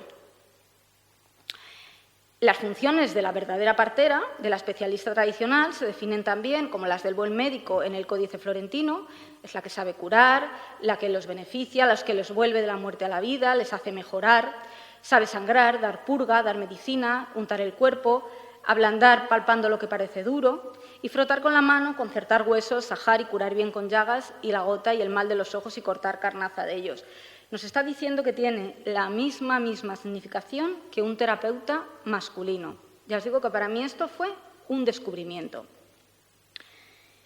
Las funciones de la verdadera partera, de la especialista tradicional, se definen también como las del buen médico en el Códice Florentino. Es la que sabe curar, la que los beneficia, la que los vuelve de la muerte a la vida, les hace mejorar. Sabe sangrar, dar purga, dar medicina, untar el cuerpo, ablandar palpando lo que parece duro y frotar con la mano, concertar huesos, sajar y curar bien con llagas y la gota y el mal de los ojos y cortar carnaza de ellos. Nos está diciendo que tiene la misma significación que un terapeuta masculino. Ya os digo que para mí esto fue un descubrimiento.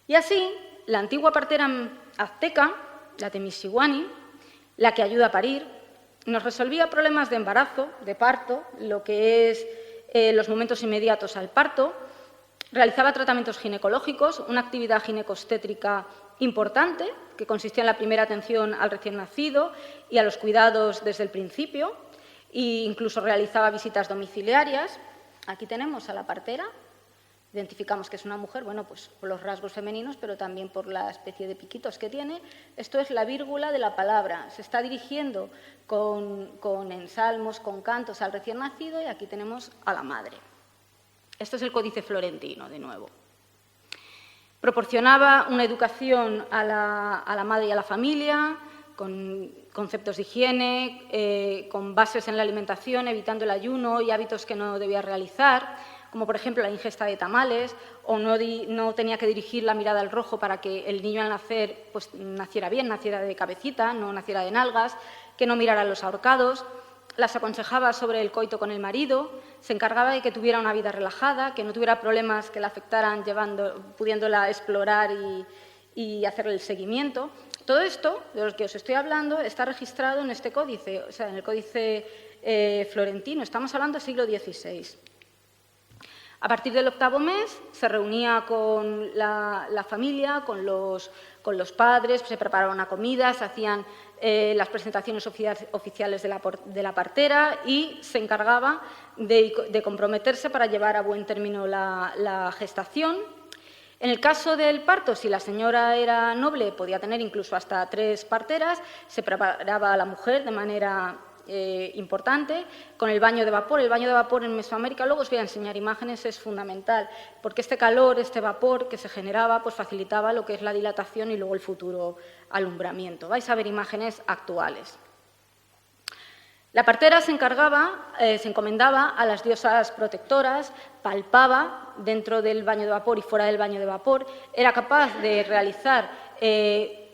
Y así, la antigua partera azteca, la Temixiguani, la que ayuda a parir, nos resolvía problemas de embarazo, de parto, lo que es los momentos inmediatos al parto, realizaba tratamientos ginecológicos, una actividad ginecostétrica importante, que consistía en la primera atención al recién nacido y a los cuidados desde el principio, e incluso realizaba visitas domiciliarias. Aquí tenemos a la partera, identificamos que es una mujer, bueno, pues por los rasgos femeninos, pero también por la especie de piquitos que tiene. Esto es la vírgula de la palabra, se está dirigiendo con ensalmos, con cantos al recién nacido y aquí tenemos a la madre. Esto es el Códice Florentino, de nuevo. Proporcionaba una educación a la madre y a la familia, con conceptos de higiene, con bases en la alimentación, evitando el ayuno y hábitos que no debía realizar, como por ejemplo la ingesta de tamales, o no tenía que dirigir la mirada al rojo para que el niño al nacer pues, naciera bien, naciera de cabecita, no naciera de nalgas, que no mirara los ahorcados. Las aconsejaba sobre el coito con el marido, se encargaba de que tuviera una vida relajada, que no tuviera problemas que la afectaran pudiéndola explorar y hacerle el seguimiento. Todo esto, de lo que os estoy hablando, está registrado en este códice, o sea, en el Códice Florentino. Estamos hablando del siglo XVI. A partir del 8º mes se reunía con la familia, con los padres, se preparaba una comida, se hacían las presentaciones oficiales de la partera y se encargaba de comprometerse para llevar a buen término la gestación. En el caso del parto, si la señora era noble, podía tener incluso hasta 3 parteras, se preparaba a la mujer de manera importante, con el baño de vapor. El baño de vapor en Mesoamérica, luego os voy a enseñar imágenes, es fundamental, porque este calor, este vapor que se generaba, pues facilitaba lo que es la dilatación y luego el futuro alumbramiento. Vais a ver imágenes actuales. La partera se encomendaba a las diosas protectoras, palpaba dentro del baño de vapor y fuera del baño de vapor, era capaz de realizar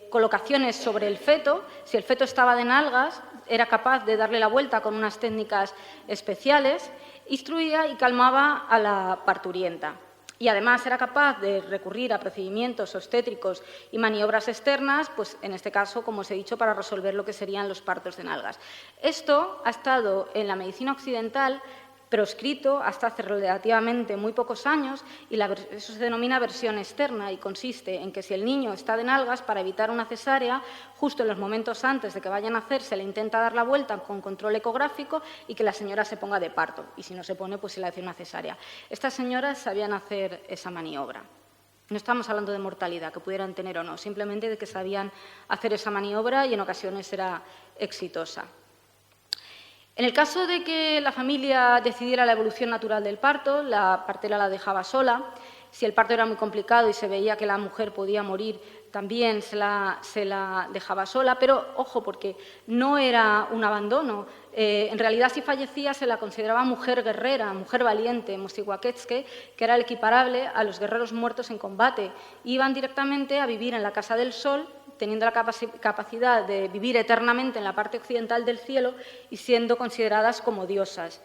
colocaciones sobre el feto. Si el feto estaba de nalgas, era capaz de darle la vuelta con unas técnicas especiales, instruía y calmaba a la parturienta. Y además era capaz de recurrir a procedimientos obstétricos y maniobras externas, pues en este caso, como os he dicho, para resolver lo que serían los partos de nalgas. Esto ha estado en la medicina occidental proscrito hasta hace relativamente muy pocos años y eso se denomina versión externa y consiste en que si el niño está de nalgas, para evitar una cesárea, justo en los momentos antes de que vaya a nacer se le intenta dar la vuelta con control ecográfico y que la señora se ponga de parto y si no se pone pues se le hace una cesárea. Estas señoras sabían hacer esa maniobra. No estamos hablando de mortalidad, que pudieran tener o no, simplemente de que sabían hacer esa maniobra y en ocasiones era exitosa. En el caso de que la familia decidiera la evolución natural del parto, la partera la dejaba sola. Si el parto era muy complicado y se veía que la mujer podía morir, también se la dejaba sola. Pero, ojo, porque no era un abandono. En realidad, si fallecía, se la consideraba mujer guerrera, mujer valiente, mostihuaquetzque, que era el equiparable a los guerreros muertos en combate. Iban directamente a vivir en la Casa del Sol, teniendo la capacidad de vivir eternamente en la parte occidental del cielo y siendo consideradas como diosas.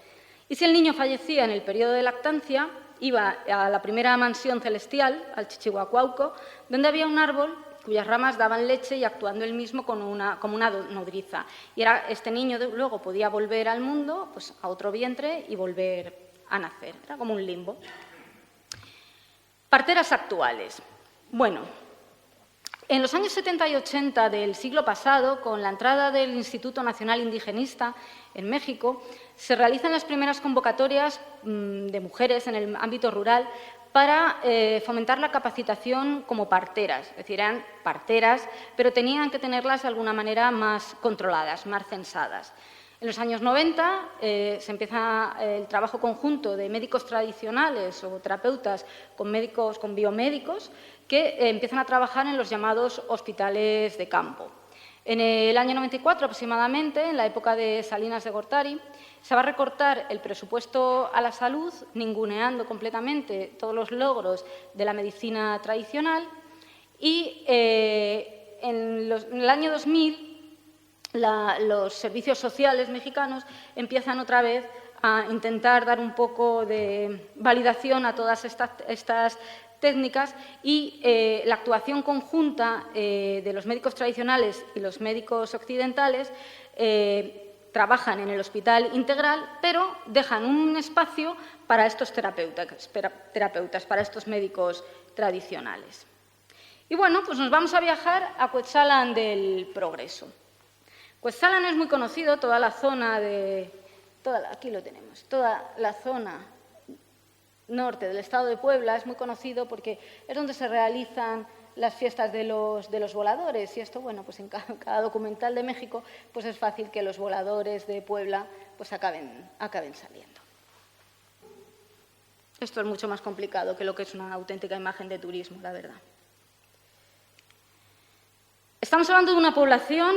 Y si el niño fallecía en el periodo de lactancia, iba a la primera mansión celestial, al Chichihuacuauco, donde había un árbol cuyas ramas daban leche y actuando él mismo como una nodriza. Y este niño luego podía volver al mundo, pues a otro vientre y volver a nacer. Era como un limbo. Parteras actuales. Bueno, en los años 70 y 80 del siglo pasado, con la entrada del Instituto Nacional Indigenista en México, se realizan las primeras convocatorias de mujeres en el ámbito rural para fomentar la capacitación como parteras. Es decir, eran parteras, pero tenían que tenerlas de alguna manera más controladas, más censadas. En los años 90 se empieza el trabajo conjunto de médicos tradicionales o terapeutas con biomédicos, que empiezan a trabajar en los llamados hospitales de campo. En el año 94 aproximadamente, en la época de Salinas de Gortari, se va a recortar el presupuesto a la salud, ninguneando completamente todos los logros de la medicina tradicional y en el año 2000 los servicios sociales mexicanos empiezan otra vez a intentar dar un poco de validación a todas estas técnicas y la actuación conjunta de los médicos tradicionales y los médicos occidentales trabajan en el hospital integral, pero dejan un espacio para estos terapeutas, para estos médicos tradicionales. Y bueno, pues nos vamos a viajar a Cuetzalan del Progreso. Cuetzalan es muy conocido, toda la zona aquí lo tenemos, toda la zona norte del estado de Puebla es muy conocido porque es donde se realizan las fiestas de los voladores y esto, bueno, pues en cada documental de México pues es fácil que los voladores de Puebla pues acaben saliendo. Esto es mucho más complicado que lo que es una auténtica imagen de turismo, la verdad. Estamos hablando de una población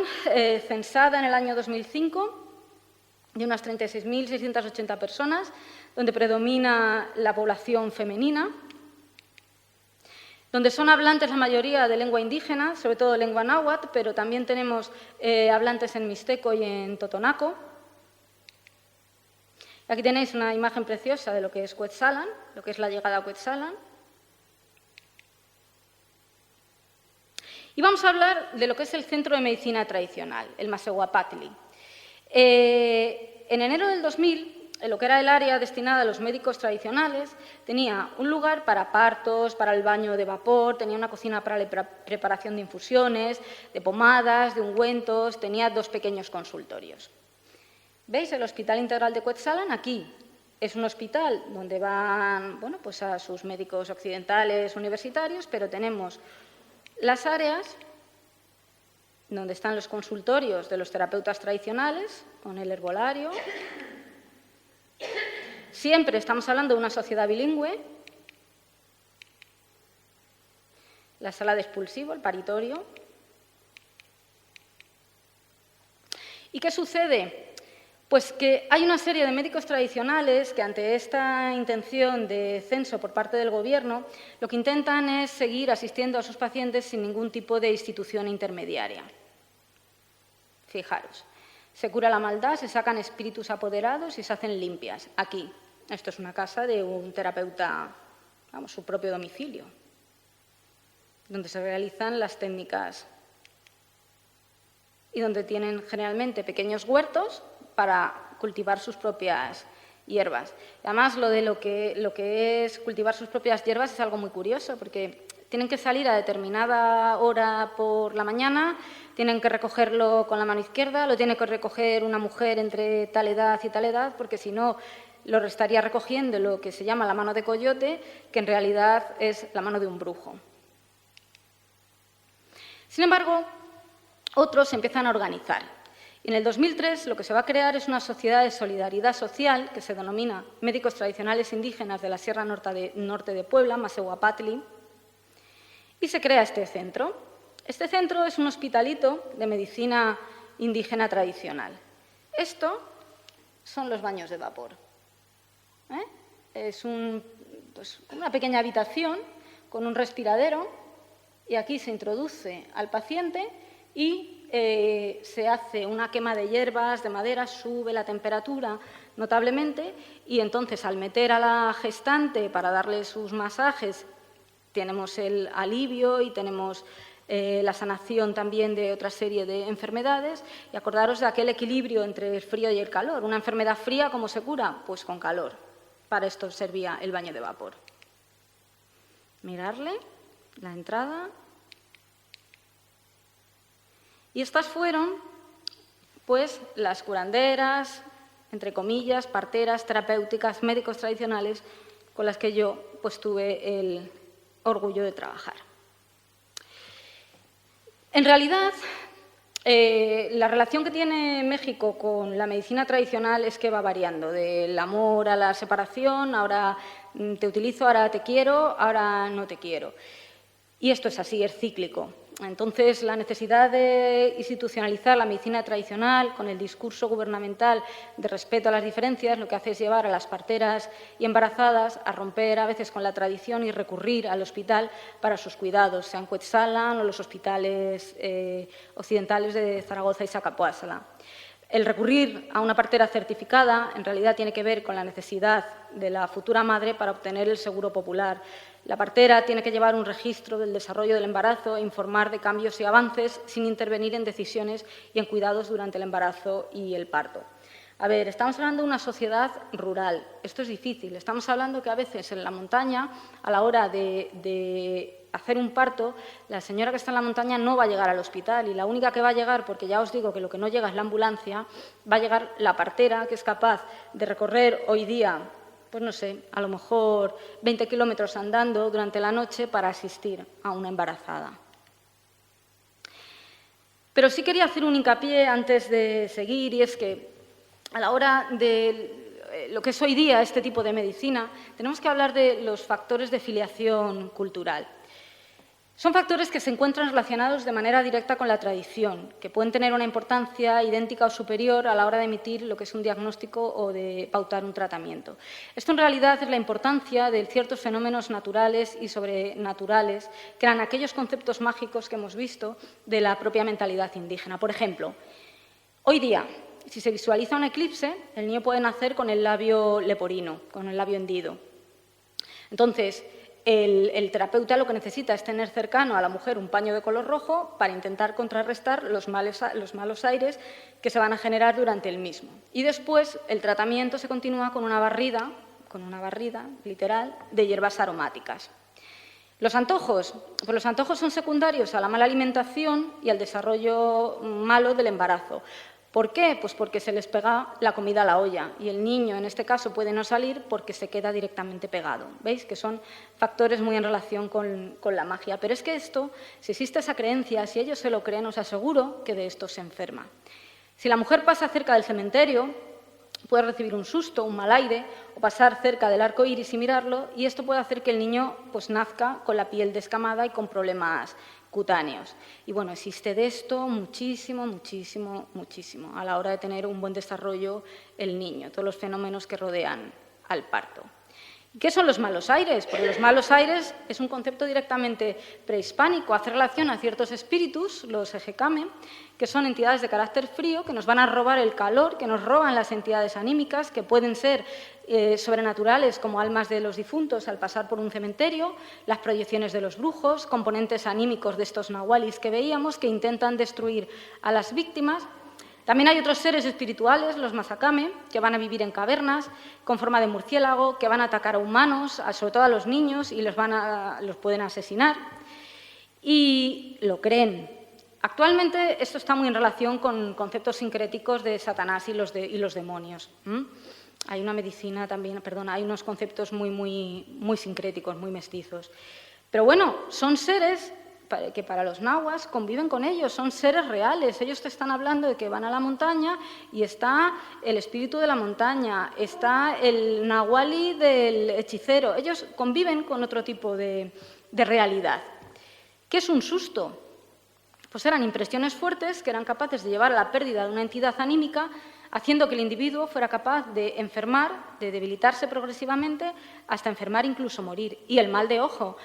censada en el año 2005 de unas 36.680 personas, donde predomina la población femenina, donde son hablantes la mayoría de lengua indígena, sobre todo lengua náhuatl, pero también tenemos hablantes en mixteco y en totonaco. Aquí tenéis una imagen preciosa de lo que es Cuetzalan, lo que es la llegada a Cuetzalan. Y vamos a hablar de lo que es el Centro de Medicina Tradicional, el Masehuapatli. En enero del 2000 en lo que era el área destinada a los médicos tradicionales, tenía un lugar para partos, para el baño de vapor, tenía una cocina para la preparación de infusiones, de pomadas, de ungüentos, tenía 2 pequeños consultorios. ¿Veis el Hospital Integral de Cuetzalan? Aquí es un hospital donde van pues a sus médicos occidentales, universitarios, pero tenemos las áreas donde están los consultorios de los terapeutas tradicionales, con el herbolario. Siempre estamos hablando de una sociedad bilingüe. La sala de expulsivo, el paritorio. ¿Y qué sucede? Pues que hay una serie de médicos tradicionales que, ante esta intención de censo por parte del Gobierno, lo que intentan es seguir asistiendo a sus pacientes sin ningún tipo de institución intermediaria. Fijaros, se cura la maldad, se sacan espíritus apoderados y se hacen limpias. Aquí, esto es una casa de un terapeuta, su propio domicilio, donde se realizan las técnicas y donde tienen generalmente pequeños huertos para cultivar sus propias hierbas. Además, lo que es cultivar sus propias hierbas es algo muy curioso, porque tienen que salir a determinada hora por la mañana, tienen que recogerlo con la mano izquierda, lo tiene que recoger una mujer entre tal edad y tal edad, porque si no, lo estaría recogiendo lo que se llama la mano de coyote, que en realidad es la mano de un brujo. Sin embargo, otros se empiezan a organizar. Y en el 2003 lo que se va a crear es una sociedad de solidaridad social que se denomina Médicos Tradicionales Indígenas de la Sierra Norte de Puebla, Masehuapatli, y se crea este centro. Este centro es un hospitalito de medicina indígena tradicional. Esto son los baños de vapor. Es una pequeña habitación con un respiradero y aquí se introduce al paciente y se hace una quema de hierbas, de madera, sube la temperatura notablemente y entonces al meter a la gestante para darle sus masajes tenemos el alivio y tenemos la sanación también de otra serie de enfermedades y acordaros de aquel equilibrio entre el frío y el calor. Una enfermedad fría, ¿cómo se cura? Pues con calor. Para esto servía el baño de vapor. Mirarle la entrada. Y estas fueron, pues, las curanderas, entre comillas, parteras, terapéuticas, médicos tradicionales, con las que yo, pues, tuve el orgullo de trabajar. En realidad, la relación que tiene México con la medicina tradicional es que va variando, del amor a la separación, ahora te utilizo, ahora te quiero, ahora no te quiero. Y esto es así, es cíclico. Entonces, la necesidad de institucionalizar la medicina tradicional con el discurso gubernamental de respeto a las diferencias lo que hace es llevar a las parteras y embarazadas a romper a veces con la tradición y recurrir al hospital para sus cuidados, sean Cuetzalan o los hospitales occidentales de Zaragoza y Zacapoaxtla. El recurrir a una partera certificada en realidad tiene que ver con la necesidad de la futura madre para obtener el seguro popular. La partera tiene que llevar un registro del desarrollo del embarazo e informar de cambios y avances sin intervenir en decisiones y en cuidados durante el embarazo y el parto. A ver, estamos hablando de una sociedad rural. Esto es difícil. Estamos hablando que a veces en la montaña, a la hora de hacer un parto, la señora que está en la montaña no va a llegar al hospital y la única que va a llegar, porque ya os digo que lo que no llega es la ambulancia, va a llegar la partera, que es capaz de recorrer hoy día, pues no sé, a lo mejor 20 kilómetros andando durante la noche para asistir a una embarazada. Pero sí quería hacer un hincapié antes de seguir, y es que a la hora de lo que es hoy día este tipo de medicina, tenemos que hablar de los factores de filiación cultural. Son factores que se encuentran relacionados de manera directa con la tradición, que pueden tener una importancia idéntica o superior a la hora de emitir lo que es un diagnóstico o de pautar un tratamiento. Esto en realidad es la importancia de ciertos fenómenos naturales y sobrenaturales, que eran aquellos conceptos mágicos que hemos visto de la propia mentalidad indígena. Por ejemplo, hoy día, si se visualiza un eclipse, el niño puede nacer con el labio leporino, con el labio hendido. Entonces, el terapeuta lo que necesita es tener cercano a la mujer un paño de color rojo para intentar contrarrestar los malos aires que se van a generar durante el mismo. Y después el tratamiento se continúa con una barrida literal de hierbas aromáticas. Los antojos, pues los antojos son secundarios a la mala alimentación y al desarrollo malo del embarazo. ¿Por qué? Pues porque se les pega la comida a la olla y el niño, en este caso, puede no salir porque se queda directamente pegado. ¿Veis? Que son factores muy en relación con la magia. Pero es que esto, si existe esa creencia, si ellos se lo creen, os aseguro que de esto se enferma. Si la mujer pasa cerca del cementerio, puede recibir un susto, un mal aire, o pasar cerca del arco iris y mirarlo, y esto puede hacer que el niño pues, nazca con la piel descamada y con problemas cutáneos. Y bueno, existe de esto muchísimo, muchísimo, muchísimo, a la hora de tener un buen desarrollo el niño, todos los fenómenos que rodean al parto. ¿Qué son los malos aires? Porque los malos aires es un concepto directamente prehispánico, hace relación a ciertos espíritus, los ejecame, que son entidades de carácter frío, que nos van a robar el calor, que nos roban las entidades anímicas, que pueden ser sobrenaturales como almas de los difuntos al pasar por un cementerio, las proyecciones de los brujos, componentes anímicos de estos nahualis que veíamos, que intentan destruir a las víctimas. También hay otros seres espirituales, los masakame, que van a vivir en cavernas con forma de murciélago, que van a atacar a humanos, sobre todo a los niños, y los pueden asesinar. Y lo creen. Actualmente esto está muy en relación con conceptos sincréticos de Satanás y los demonios. Hay una medicina también, hay unos conceptos muy sincréticos, muy mestizos. Pero bueno, son seres que para los nahuas conviven con ellos, son seres reales. Ellos te están hablando de que van a la montaña y está el espíritu de la montaña, está el nahuali del hechicero. Ellos conviven con otro tipo de realidad. ¿Qué es un susto? Pues eran impresiones fuertes que eran capaces de llevar a la pérdida de una entidad anímica, haciendo que el individuo fuera capaz de enfermar, de debilitarse progresivamente, hasta enfermar, incluso morir. Y el mal de ojo,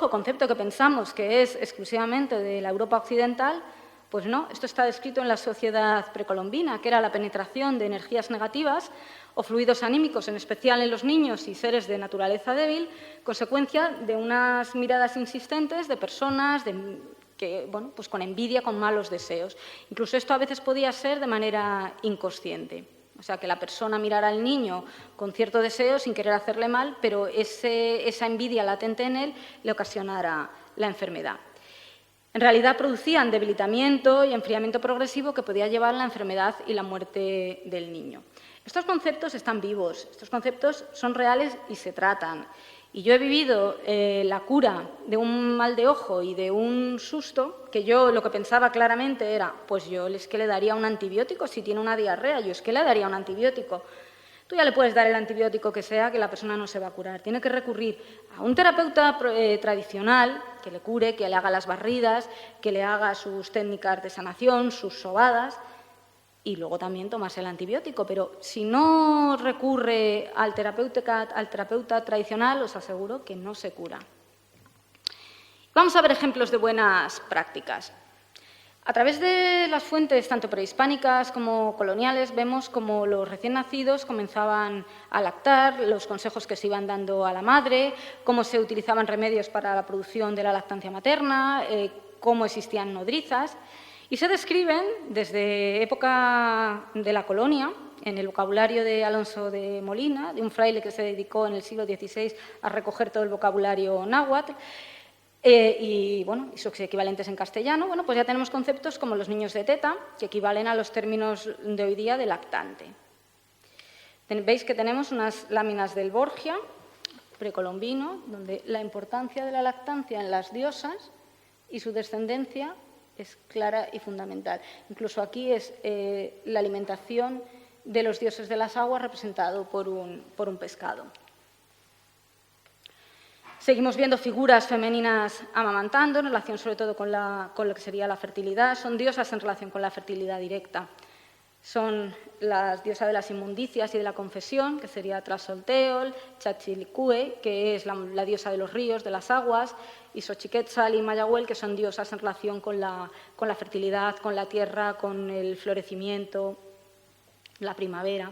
concepto que pensamos que es exclusivamente de la Europa occidental, pues no, esto está descrito en la sociedad precolombina, que era la penetración de energías negativas o fluidos anímicos, en especial en los niños y seres de naturaleza débil, consecuencia de unas miradas insistentes de personas pues con envidia, con malos deseos. Incluso esto a veces podía ser de manera inconsciente. O sea, que la persona mirara al niño con cierto deseo sin querer hacerle mal, pero esa envidia latente en él le ocasionara la enfermedad. En realidad producían debilitamiento y enfriamiento progresivo que podía llevar a la enfermedad y la muerte del niño. Estos conceptos están vivos, estos conceptos son reales y se tratan. Y yo he vivido la cura de un mal de ojo y de un susto, que yo lo que pensaba claramente era, pues yo es que le daría un antibiótico, si tiene una diarrea, yo es que le daría un antibiótico. Tú ya le puedes dar el antibiótico que sea, que la persona no se va a curar. Tiene que recurrir a un terapeuta tradicional que le cure, que le haga las barridas, que le haga sus técnicas de sanación, sus sobadas, y luego también tomarse el antibiótico. Pero si no recurre al terapeuta tradicional, os aseguro que no se cura. Vamos a ver ejemplos de buenas prácticas. A través de las fuentes, tanto prehispánicas como coloniales, vemos cómo los recién nacidos comenzaban a lactar, los consejos que se iban dando a la madre, cómo se utilizaban remedios para la producción de la lactancia materna, cómo existían nodrizas. Y se describen desde época de la colonia, en el vocabulario de Alonso de Molina, de un fraile que se dedicó en el siglo XVI a recoger todo el vocabulario náhuatl, y sus equivalentes en castellano. Bueno, pues ya tenemos conceptos como los niños de teta, que equivalen a los términos de hoy día de lactante. Veis que tenemos unas láminas del Borgia, precolombino, donde la importancia de la lactancia en las diosas y su descendencia es clara y fundamental. Incluso aquí es la alimentación de los dioses de las aguas representado por un pescado. Seguimos viendo figuras femeninas amamantando en relación sobre todo con lo que sería la fertilidad. Son diosas en relación con la fertilidad directa. Son la diosa de las inmundicias y de la confesión, que sería Tlasolteol, Chachilicue, que es la diosa de los ríos, de las aguas, y Xochiquetzal y Mayahuel, que son diosas en relación con la fertilidad, con la tierra, con el florecimiento, la primavera.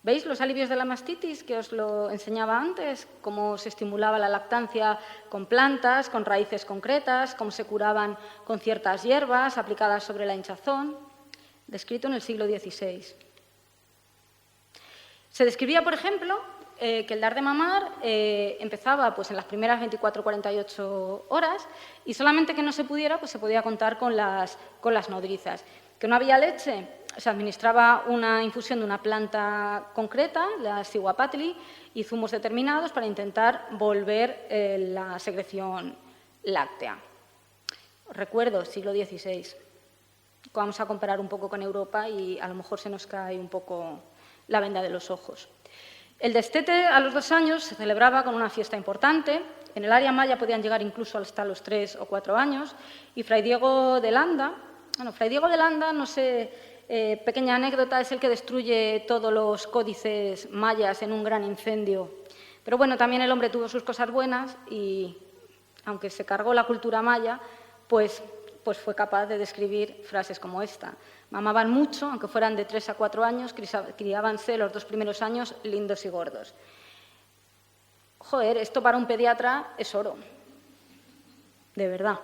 ¿Veis los alivios de la mastitis que os lo enseñaba antes? Cómo se estimulaba la lactancia con plantas, con raíces concretas, cómo se curaban con ciertas hierbas aplicadas sobre la hinchazón, descrito en el siglo XVI. Se describía, por ejemplo, que el dar de mamar empezaba pues, en las primeras 24-48 horas y solamente que no se pudiera, pues se podía contar con las nodrizas. Que no había leche, se administraba una infusión de una planta concreta, la Siguapatli, y zumos determinados para intentar volver la secreción láctea. Os recuerdo, siglo XVI. Vamos a comparar un poco con Europa y a lo mejor se nos cae un poco la venda de los ojos. El destete a los 2 años se celebraba con una fiesta importante. En el área maya podían llegar incluso hasta los 3 o 4 años. Y Fray Diego de Landa, no sé, pequeña anécdota, es el que destruye todos los códices mayas en un gran incendio. Pero bueno, también el hombre tuvo sus cosas buenas y, aunque se cargó la cultura maya, pues fue capaz de describir frases como esta. Mamaban mucho, aunque fueran de 3 a 4 años, criábanse los 2 primeros años lindos y gordos. Joder, esto para un pediatra es oro. De verdad.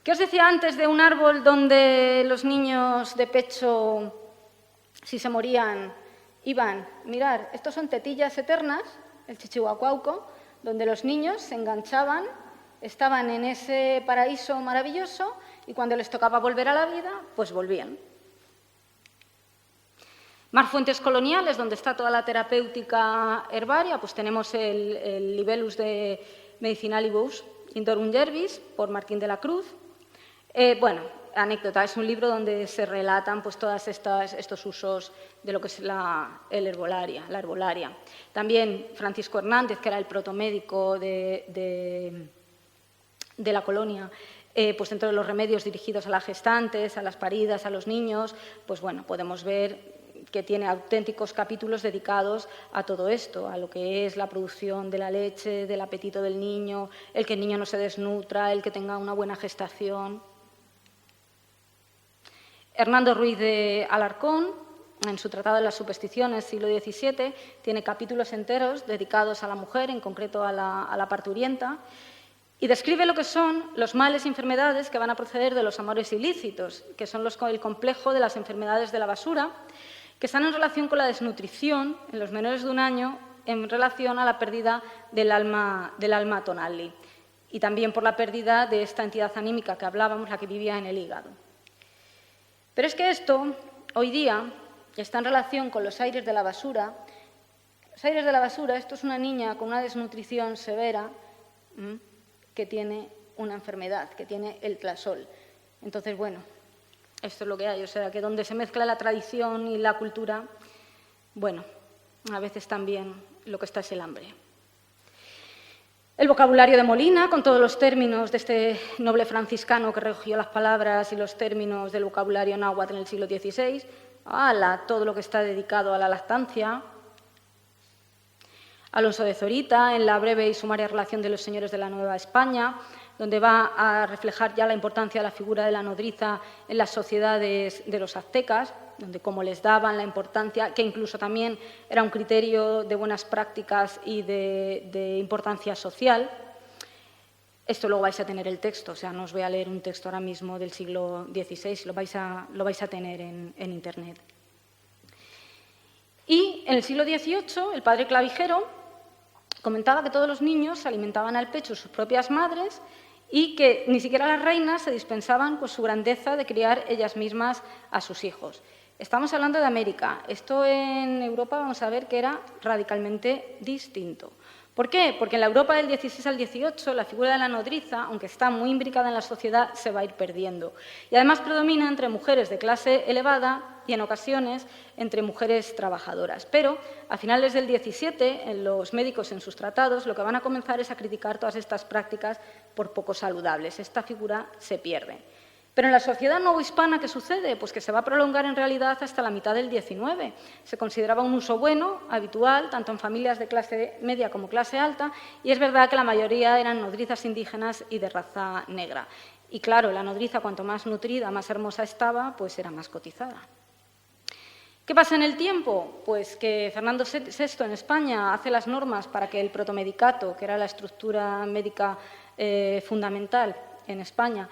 ¿Qué os decía antes de un árbol donde los niños de pecho, si se morían, iban? Mirad, estos son tetillas eternas, el Chichihuacuauco, donde los niños se enganchaban, estaban en ese paraíso maravilloso y cuando les tocaba volver a la vida, pues volvían. Más fuentes coloniales, donde está toda la terapéutica herbaria, pues tenemos el Libellus de Medicinalibus Indorum Yerbis, por Martín de la Cruz. Bueno, anécdota, es un libro donde se relatan pues, todos estos usos de lo que es la herbolaria. También Francisco Hernández, que era el protomédico de la colonia, pues dentro de los remedios dirigidos a las gestantes, a las paridas, a los niños, pues bueno, podemos ver que tiene auténticos capítulos dedicados a todo esto, a lo que es la producción de la leche, del apetito del niño, el que el niño no se desnutra, el que tenga una buena gestación. Hernando Ruiz de Alarcón, en su Tratado de las Supersticiones, siglo XVII, tiene capítulos enteros dedicados a la mujer, en concreto a la parturienta, y describe lo que son los males y enfermedades que van a proceder de los amores ilícitos, que son el complejo de las enfermedades de la basura, que están en relación con la desnutrición en los menores de 1 año en relación a la pérdida del alma tonali y también por la pérdida de esta entidad anímica que hablábamos, la que vivía en el hígado. Pero es que esto, hoy día, está en relación con los aires de la basura. Los aires de la basura, esto es una niña con una desnutrición severa que tiene una enfermedad, que tiene el tlasol. Entonces, bueno, esto es lo que hay. O sea, que donde se mezcla la tradición y la cultura, bueno, a veces también lo que está es el hambre. El vocabulario de Molina, con todos los términos de este noble franciscano que recogió las palabras y los términos del vocabulario náhuatl en el siglo XVI, todo lo que está dedicado a la lactancia. Alonso de Zorita, en la breve y sumaria relación de los señores de la Nueva España, donde va a reflejar ya la importancia de la figura de la nodriza en las sociedades de los aztecas, donde cómo les daban la importancia, que incluso también era un criterio de buenas prácticas y de importancia social. Esto luego vais a tener el texto, o sea, no os voy a leer un texto ahora mismo del siglo XVI, lo vais a tener en Internet. Y en el siglo XVIII, el padre Clavijero comentaba que todos los niños se alimentaban al pecho de sus propias madres y que ni siquiera las reinas se dispensaban con su grandeza de criar ellas mismas a sus hijos. Estamos hablando de América. Esto en Europa vamos a ver que era radicalmente distinto. ¿Por qué? Porque en la Europa del XVI al XVIII la figura de la nodriza, aunque está muy imbricada en la sociedad, se va a ir perdiendo. Y además predomina entre mujeres de clase elevada y en ocasiones entre mujeres trabajadoras. Pero a finales del XVII, los médicos en sus tratados lo que van a comenzar es a criticar todas estas prácticas por poco saludables. Esta figura se pierde. Pero en la sociedad novohispana, ¿qué sucede? Pues que se va a prolongar en realidad hasta la mitad del XIX. Se consideraba un uso bueno, habitual, tanto en familias de clase media como clase alta, y es verdad que la mayoría eran nodrizas indígenas y de raza negra. Y claro, la nodriza, cuanto más nutrida, más hermosa estaba, pues era más cotizada. ¿Qué pasa en el tiempo? Pues que Fernando VI en España hace las normas para que el protomedicato, que era la estructura médica fundamental en España,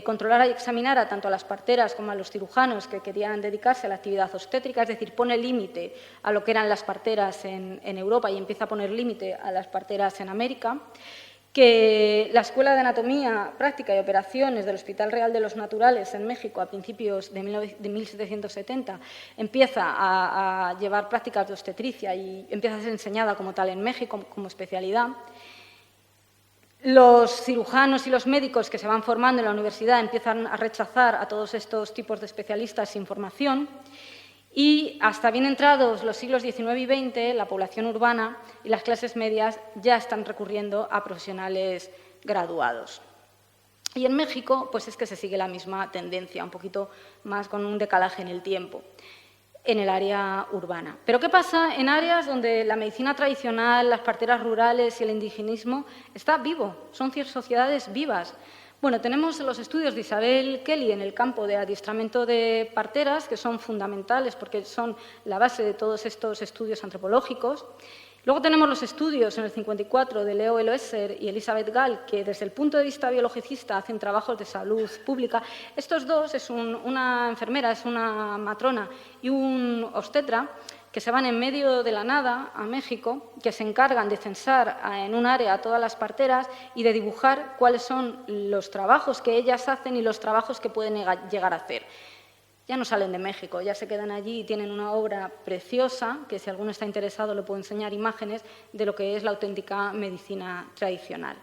controlara y examinara tanto a las parteras como a los cirujanos que querían dedicarse a la actividad obstétrica, es decir, pone límite a lo que eran las parteras en Europa y empieza a poner límite a las parteras en América, que la Escuela de Anatomía, Práctica y Operaciones del Hospital Real de los Naturales en México a principios de 1770 empieza a llevar prácticas de obstetricia y empieza a ser enseñada como tal en México como especialidad. Los cirujanos y los médicos que se van formando en la universidad empiezan a rechazar a todos estos tipos de especialistas sin formación y hasta bien entrados los siglos XIX y XX, la población urbana y las clases medias ya están recurriendo a profesionales graduados. Y en México, pues es que se sigue la misma tendencia, un poquito más con un decalaje en el tiempo, en el área urbana. Pero ¿qué pasa en áreas donde la medicina tradicional, las parteras rurales y el indigenismo está vivo? Son sociedades vivas. Bueno, tenemos los estudios de Isabel Kelly en el campo de adiestramiento de parteras, que son fundamentales porque son la base de todos estos estudios antropológicos. Luego tenemos los estudios en el 54 de Leo Eloesser y Elizabeth Gall, que desde el punto de vista biologicista hacen trabajos de salud pública. Estos dos, es una enfermera, es una matrona y un obstetra, que se van en medio de la nada a México, que se encargan de censar en un área a todas las parteras y de dibujar cuáles son los trabajos que ellas hacen y los trabajos que pueden llegar a hacer. Ya no salen de México, ya se quedan allí y tienen una obra preciosa, que si alguno está interesado le puedo enseñar imágenes de lo que es la auténtica medicina tradicional.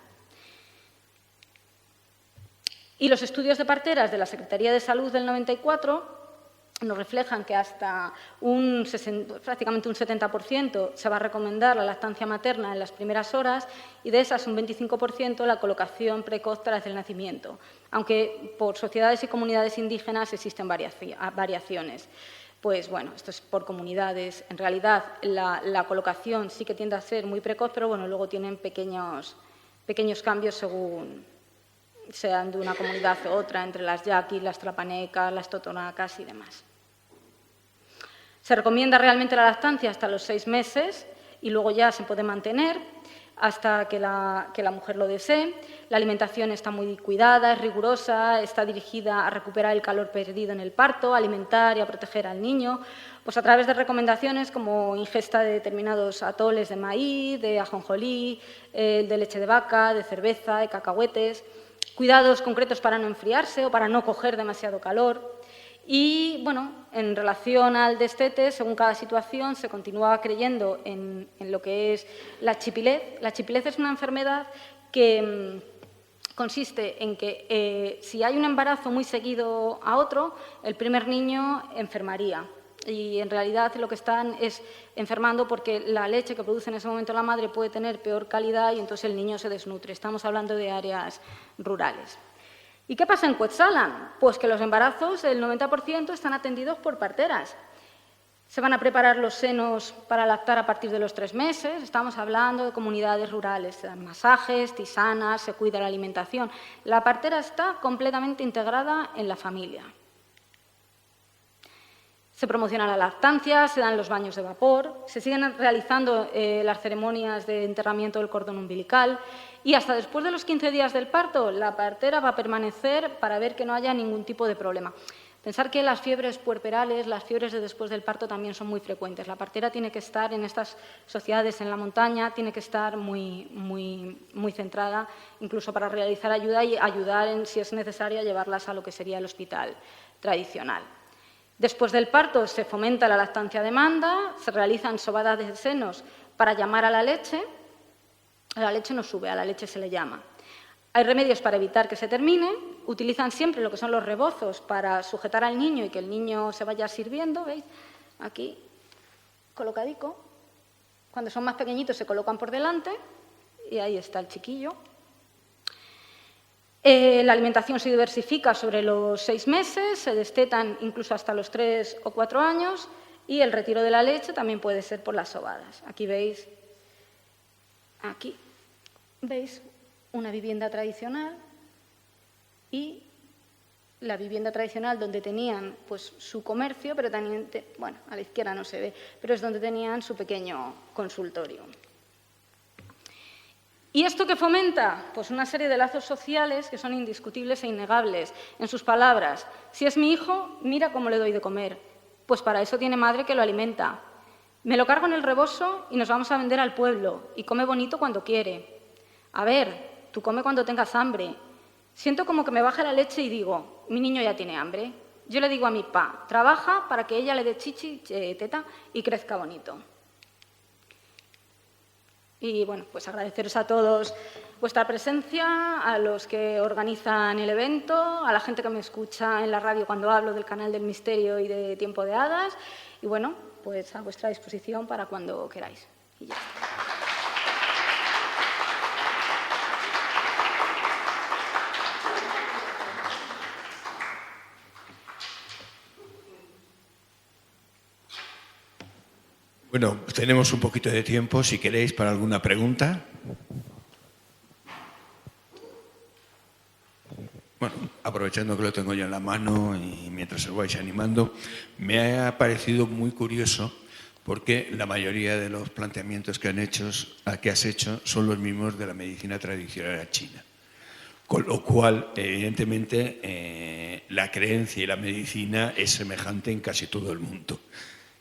Y los estudios de parteras de la Secretaría de Salud del 94 nos reflejan que hasta prácticamente un 70% se va a recomendar la lactancia materna en las primeras horas y de esas un 25% la colocación precoz tras el nacimiento, aunque por sociedades y comunidades indígenas existen variaciones. Pues bueno, esto es por comunidades. En realidad la colocación sí que tiende a ser muy precoz, pero bueno, luego tienen pequeños cambios según sean de una comunidad u otra, entre las yaquis, las tlapanecas, las totonacas y demás. Se recomienda realmente la lactancia hasta los 6 meses y luego ya se puede mantener hasta que la mujer lo desee. La alimentación está muy cuidada, es rigurosa, está dirigida a recuperar el calor perdido en el parto, a alimentar y a proteger al niño, pues a través de recomendaciones como ingesta de determinados atoles de maíz, de ajonjolí, de leche de vaca, de cerveza, de cacahuetes, cuidados concretos para no enfriarse o para no coger demasiado calor. Y, bueno, en relación al destete, según cada situación, se continúa creyendo en lo que es la chipilez. La chipilez es una enfermedad que consiste en que si hay un embarazo muy seguido a otro, el primer niño enfermaría. Y en realidad lo que están es enfermando porque la leche que produce en ese momento la madre puede tener peor calidad y entonces el niño se desnutre. Estamos hablando de áreas rurales. ¿Y qué pasa en Cuetzalan? Pues que los embarazos, el 90% están atendidos por parteras. Se van a preparar los senos para lactar a partir de los 3 meses. Estamos hablando de comunidades rurales. Se dan masajes, tisanas, se cuida la alimentación. La partera está completamente integrada en la familia. Se promociona la lactancia, se dan los baños de vapor, se siguen realizando las ceremonias de enterramiento del cordón umbilical y hasta después de los 15 días del parto la partera va a permanecer para ver que no haya ningún tipo de problema. Pensar que las fiebres puerperales, las fiebres de después del parto también son muy frecuentes. La partera tiene que estar en estas sociedades en la montaña, tiene que estar muy centrada, incluso para realizar ayuda y ayudar, si es necesario, a llevarlas a lo que sería el hospital tradicional. Después del parto se fomenta la lactancia a demanda, se realizan sobadas de senos para llamar a la leche. La leche no sube, a la leche se le llama. Hay remedios para evitar que se termine, utilizan siempre lo que son los rebozos para sujetar al niño y que el niño se vaya sirviendo, ¿veis? Aquí, colocadico. Cuando son más pequeñitos se colocan por delante y ahí está el chiquillo. La alimentación se diversifica sobre los 6 meses, se destetan incluso hasta los 3 o 4 años y el retiro de la leche también puede ser por las sobadas. Aquí veis una vivienda tradicional y la vivienda tradicional donde tenían pues, su comercio, pero también, bueno, a la izquierda no se ve, pero es donde tenían su pequeño consultorio. ¿Y esto qué fomenta? Pues una serie de lazos sociales que son indiscutibles e innegables. En sus palabras, si es mi hijo, mira cómo le doy de comer. Pues para eso tiene madre que lo alimenta. Me lo cargo en el rebozo y nos vamos a vender al pueblo, y come bonito cuando quiere. A ver, tú come cuando tengas hambre. Siento como que me baja la leche y digo, mi niño ya tiene hambre. Yo le digo a mi pa, trabaja para que ella le dé chichi, teta y crezca bonito. Y bueno, pues agradeceros a todos vuestra presencia, a los que organizan el evento, a la gente que me escucha en la radio cuando hablo del Canal del Misterio y de Tiempo de Hadas. Y bueno, pues a vuestra disposición para cuando queráis. Y ya está. Bueno, tenemos un poquito de tiempo, si queréis, para alguna pregunta. Bueno, aprovechando que lo tengo ya en la mano y mientras os vais animando, me ha parecido muy curioso porque la mayoría de los planteamientos que has hecho son los mismos de la medicina tradicional china. Con lo cual, evidentemente, la creencia y la medicina es semejante en casi todo el mundo.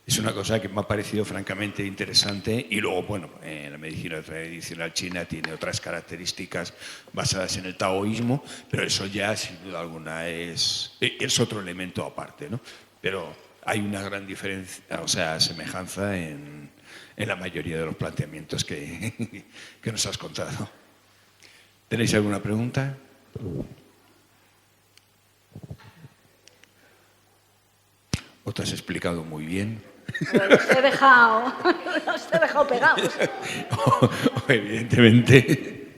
Es una cosa que me ha parecido francamente interesante y luego, bueno, la medicina tradicional china tiene otras características basadas en el taoísmo, pero eso ya, sin duda alguna, es otro elemento aparte, ¿no? Pero hay una gran diferencia, o sea, semejanza en la mayoría de los planteamientos que nos has contado. ¿Tenéis alguna pregunta? ¿O te has explicado muy bien? Los he dejado pegados. Evidentemente.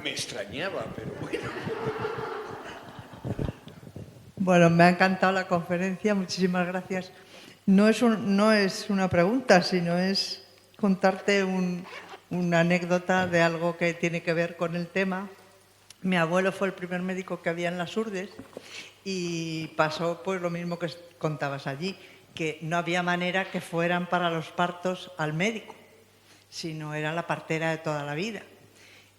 Me extrañaba, pero bueno. Bueno, me ha encantado la conferencia, muchísimas gracias. No es una pregunta, sino es contarte una anécdota de algo que tiene que ver con el tema. Mi abuelo fue el primer médico que había en las Urdes y pasó pues lo mismo que contabas allí, que no había manera que fueran para los partos al médico, sino era la partera de toda la vida.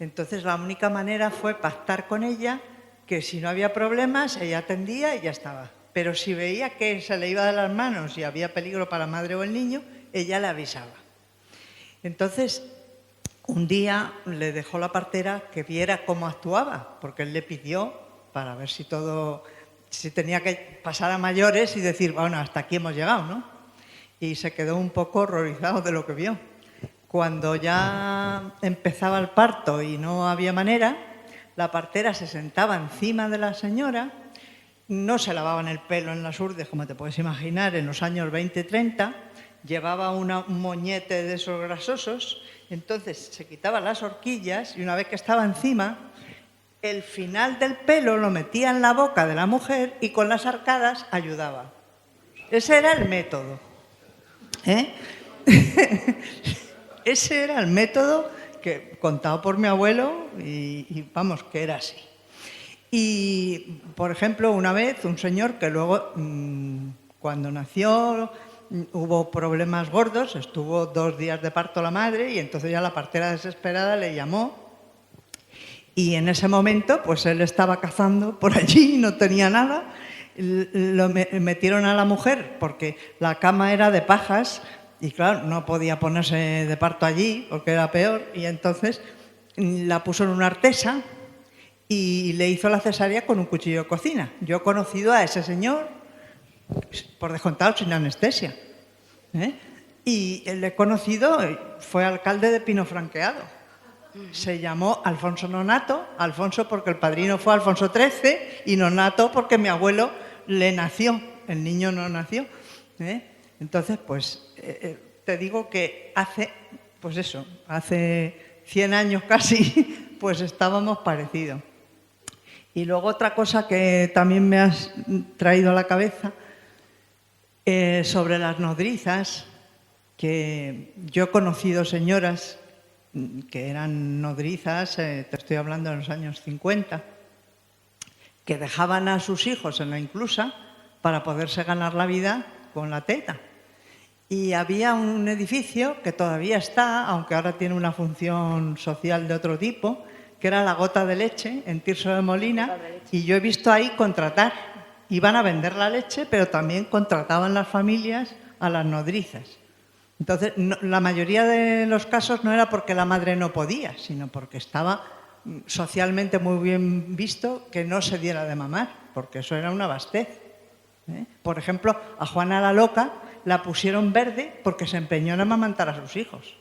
Entonces la única manera fue pactar con ella que si no había problemas ella atendía y ya estaba. Pero si veía que se le iba de las manos y había peligro para la madre o el niño, ella le avisaba. Entonces, un día le dejó la partera que viera cómo actuaba, porque él le pidió para ver si tenía que pasar a mayores y decir, bueno, hasta aquí hemos llegado, ¿no? Y se quedó un poco horrorizado de lo que vio. Cuando ya empezaba el parto y no había manera, la partera se sentaba encima de la señora, no se lavaban el pelo en las Urdes, como te puedes imaginar, en los años 20-30, llevaba un moñete de esos grasosos, entonces se quitaba las horquillas y una vez que estaba encima, el final del pelo lo metía en la boca de la mujer y con las arcadas ayudaba. Ese era el método. Ese era el método que contado por mi abuelo y vamos, que era así. Y, por ejemplo, una vez un señor que luego, cuando nació, hubo problemas gordos, estuvo 2 días de parto la madre y entonces ya la partera desesperada le llamó y en ese momento pues él estaba cazando por allí, no tenía nada, lo metieron a la mujer porque la cama era de pajas y claro, no podía ponerse de parto allí porque era peor y entonces la puso en una artesa y le hizo la cesárea con un cuchillo de cocina. Yo he conocido a ese señor, por descontado, sin anestesia. Y le he conocido, fue alcalde de Pino Franqueado. Se llamó Alfonso Nonato, Alfonso porque el padrino fue Alfonso XIII y Nonato porque mi abuelo le nació, el niño no nació. Entonces, pues te digo que hace 100 años casi, pues estábamos parecidos. Y luego otra cosa que también me has traído a la cabeza, sobre las nodrizas, que yo he conocido señoras que eran nodrizas, te estoy hablando de los años 50, que dejaban a sus hijos en la inclusa para poderse ganar la vida con la teta. Y había un edificio que todavía está, aunque ahora tiene una función social de otro tipo, que era la Gota de Leche en Tirso de Molina, y yo he visto ahí contratar. Iban a vender la leche, pero también contrataban las familias a las nodrizas. Entonces, la mayoría de los casos no era porque la madre no podía, sino porque estaba socialmente muy bien visto que no se diera de mamar, porque eso era una vastez. Por ejemplo, a Juana la Loca la pusieron verde porque se empeñó en amamantar a sus hijos.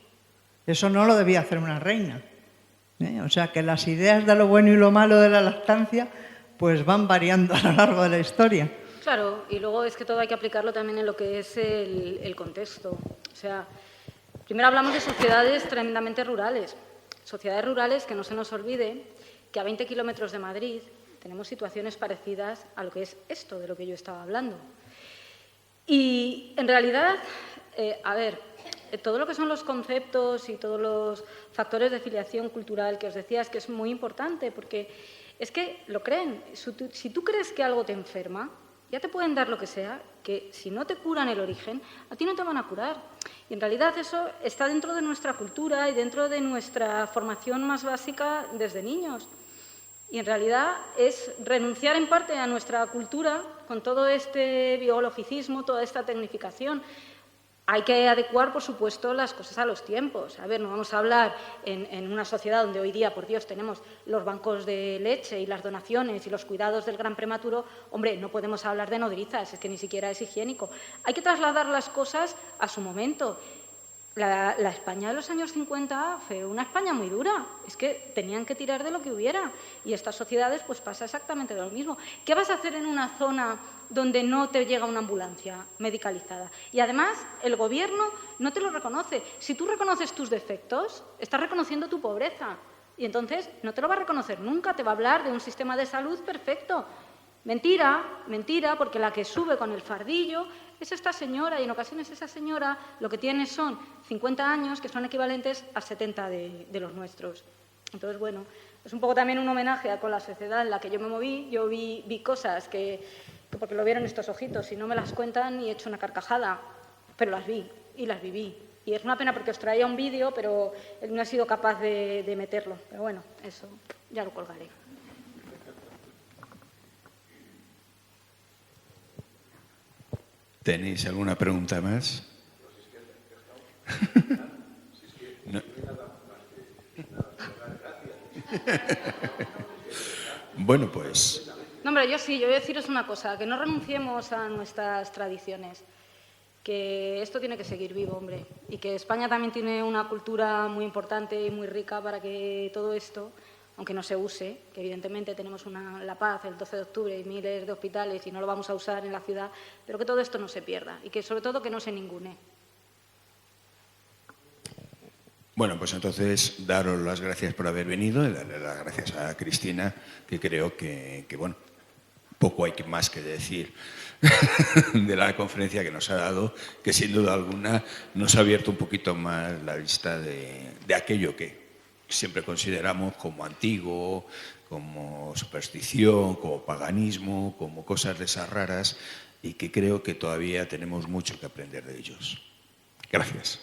Eso no lo debía hacer una reina. O sea que las ideas de lo bueno y lo malo de la lactancia pues van variando a lo largo de la historia. Claro, y luego es que todo hay que aplicarlo también en lo que es el contexto. O sea, primero hablamos de sociedades tremendamente rurales. Sociedades rurales que no se nos olvide que a 20 kilómetros de Madrid tenemos situaciones parecidas a lo que es esto de lo que yo estaba hablando. Y en realidad, todo lo que son los conceptos y todos los factores de filiación cultural que os decía es que es muy importante porque es que lo creen. Si tú crees que algo te enferma, ya te pueden dar lo que sea, que si no te curan el origen, a ti no te van a curar. Y en realidad eso está dentro de nuestra cultura y dentro de nuestra formación más básica desde niños. Y en realidad es renunciar en parte a nuestra cultura con todo este biologicismo, toda esta tecnificación. Hay que adecuar, por supuesto, las cosas a los tiempos. A ver, no vamos a hablar en una sociedad donde hoy día, por Dios, tenemos los bancos de leche y las donaciones y los cuidados del gran prematuro. Hombre, no podemos hablar de nodrizas, es que ni siquiera es higiénico. Hay que trasladar las cosas a su momento. La España de los años 50 fue una España muy dura. Es que tenían que tirar de lo que hubiera. Y estas sociedades, pues pasa exactamente lo mismo. ¿Qué vas a hacer en una zona donde no te llega una ambulancia medicalizada? Y además, el gobierno no te lo reconoce. Si tú reconoces tus defectos, estás reconociendo tu pobreza. Y entonces no te lo va a reconocer nunca. Te va a hablar de un sistema de salud perfecto. Mentira, mentira, porque la que sube con el fardillo es esta señora y en ocasiones esa señora lo que tiene son 50 años que son equivalentes a 70 de los nuestros. Entonces, bueno, es un poco también un homenaje con la sociedad en la que yo me moví. Yo vi cosas que porque lo vieron estos ojitos y no me las cuentan y he hecho una carcajada, pero las vi y las viví. Y es una pena porque os traía un vídeo, pero él no ha sido capaz de meterlo. Pero bueno, eso ya lo colgaré. ¿Tenéis alguna pregunta más? No. Bueno, pues... No, hombre, yo sí, yo voy a deciros una cosa, que no renunciemos a nuestras tradiciones, que esto tiene que seguir vivo, hombre, y que España también tiene una cultura muy importante y muy rica para que todo esto, aunque no se use, que evidentemente tenemos la paz el 12 de octubre y miles de hospitales y no lo vamos a usar en la ciudad, pero que todo esto no se pierda y que sobre todo que no se ningune. Bueno, pues entonces daros las gracias por haber venido y darle las gracias a Cristina, que creo que bueno, poco hay más que decir de la conferencia que nos ha dado, que sin duda alguna nos ha abierto un poquito más la vista de aquello que siempre consideramos como antiguo, como superstición, como paganismo, como cosas de esas raras y que creo que todavía tenemos mucho que aprender de ellos. Gracias.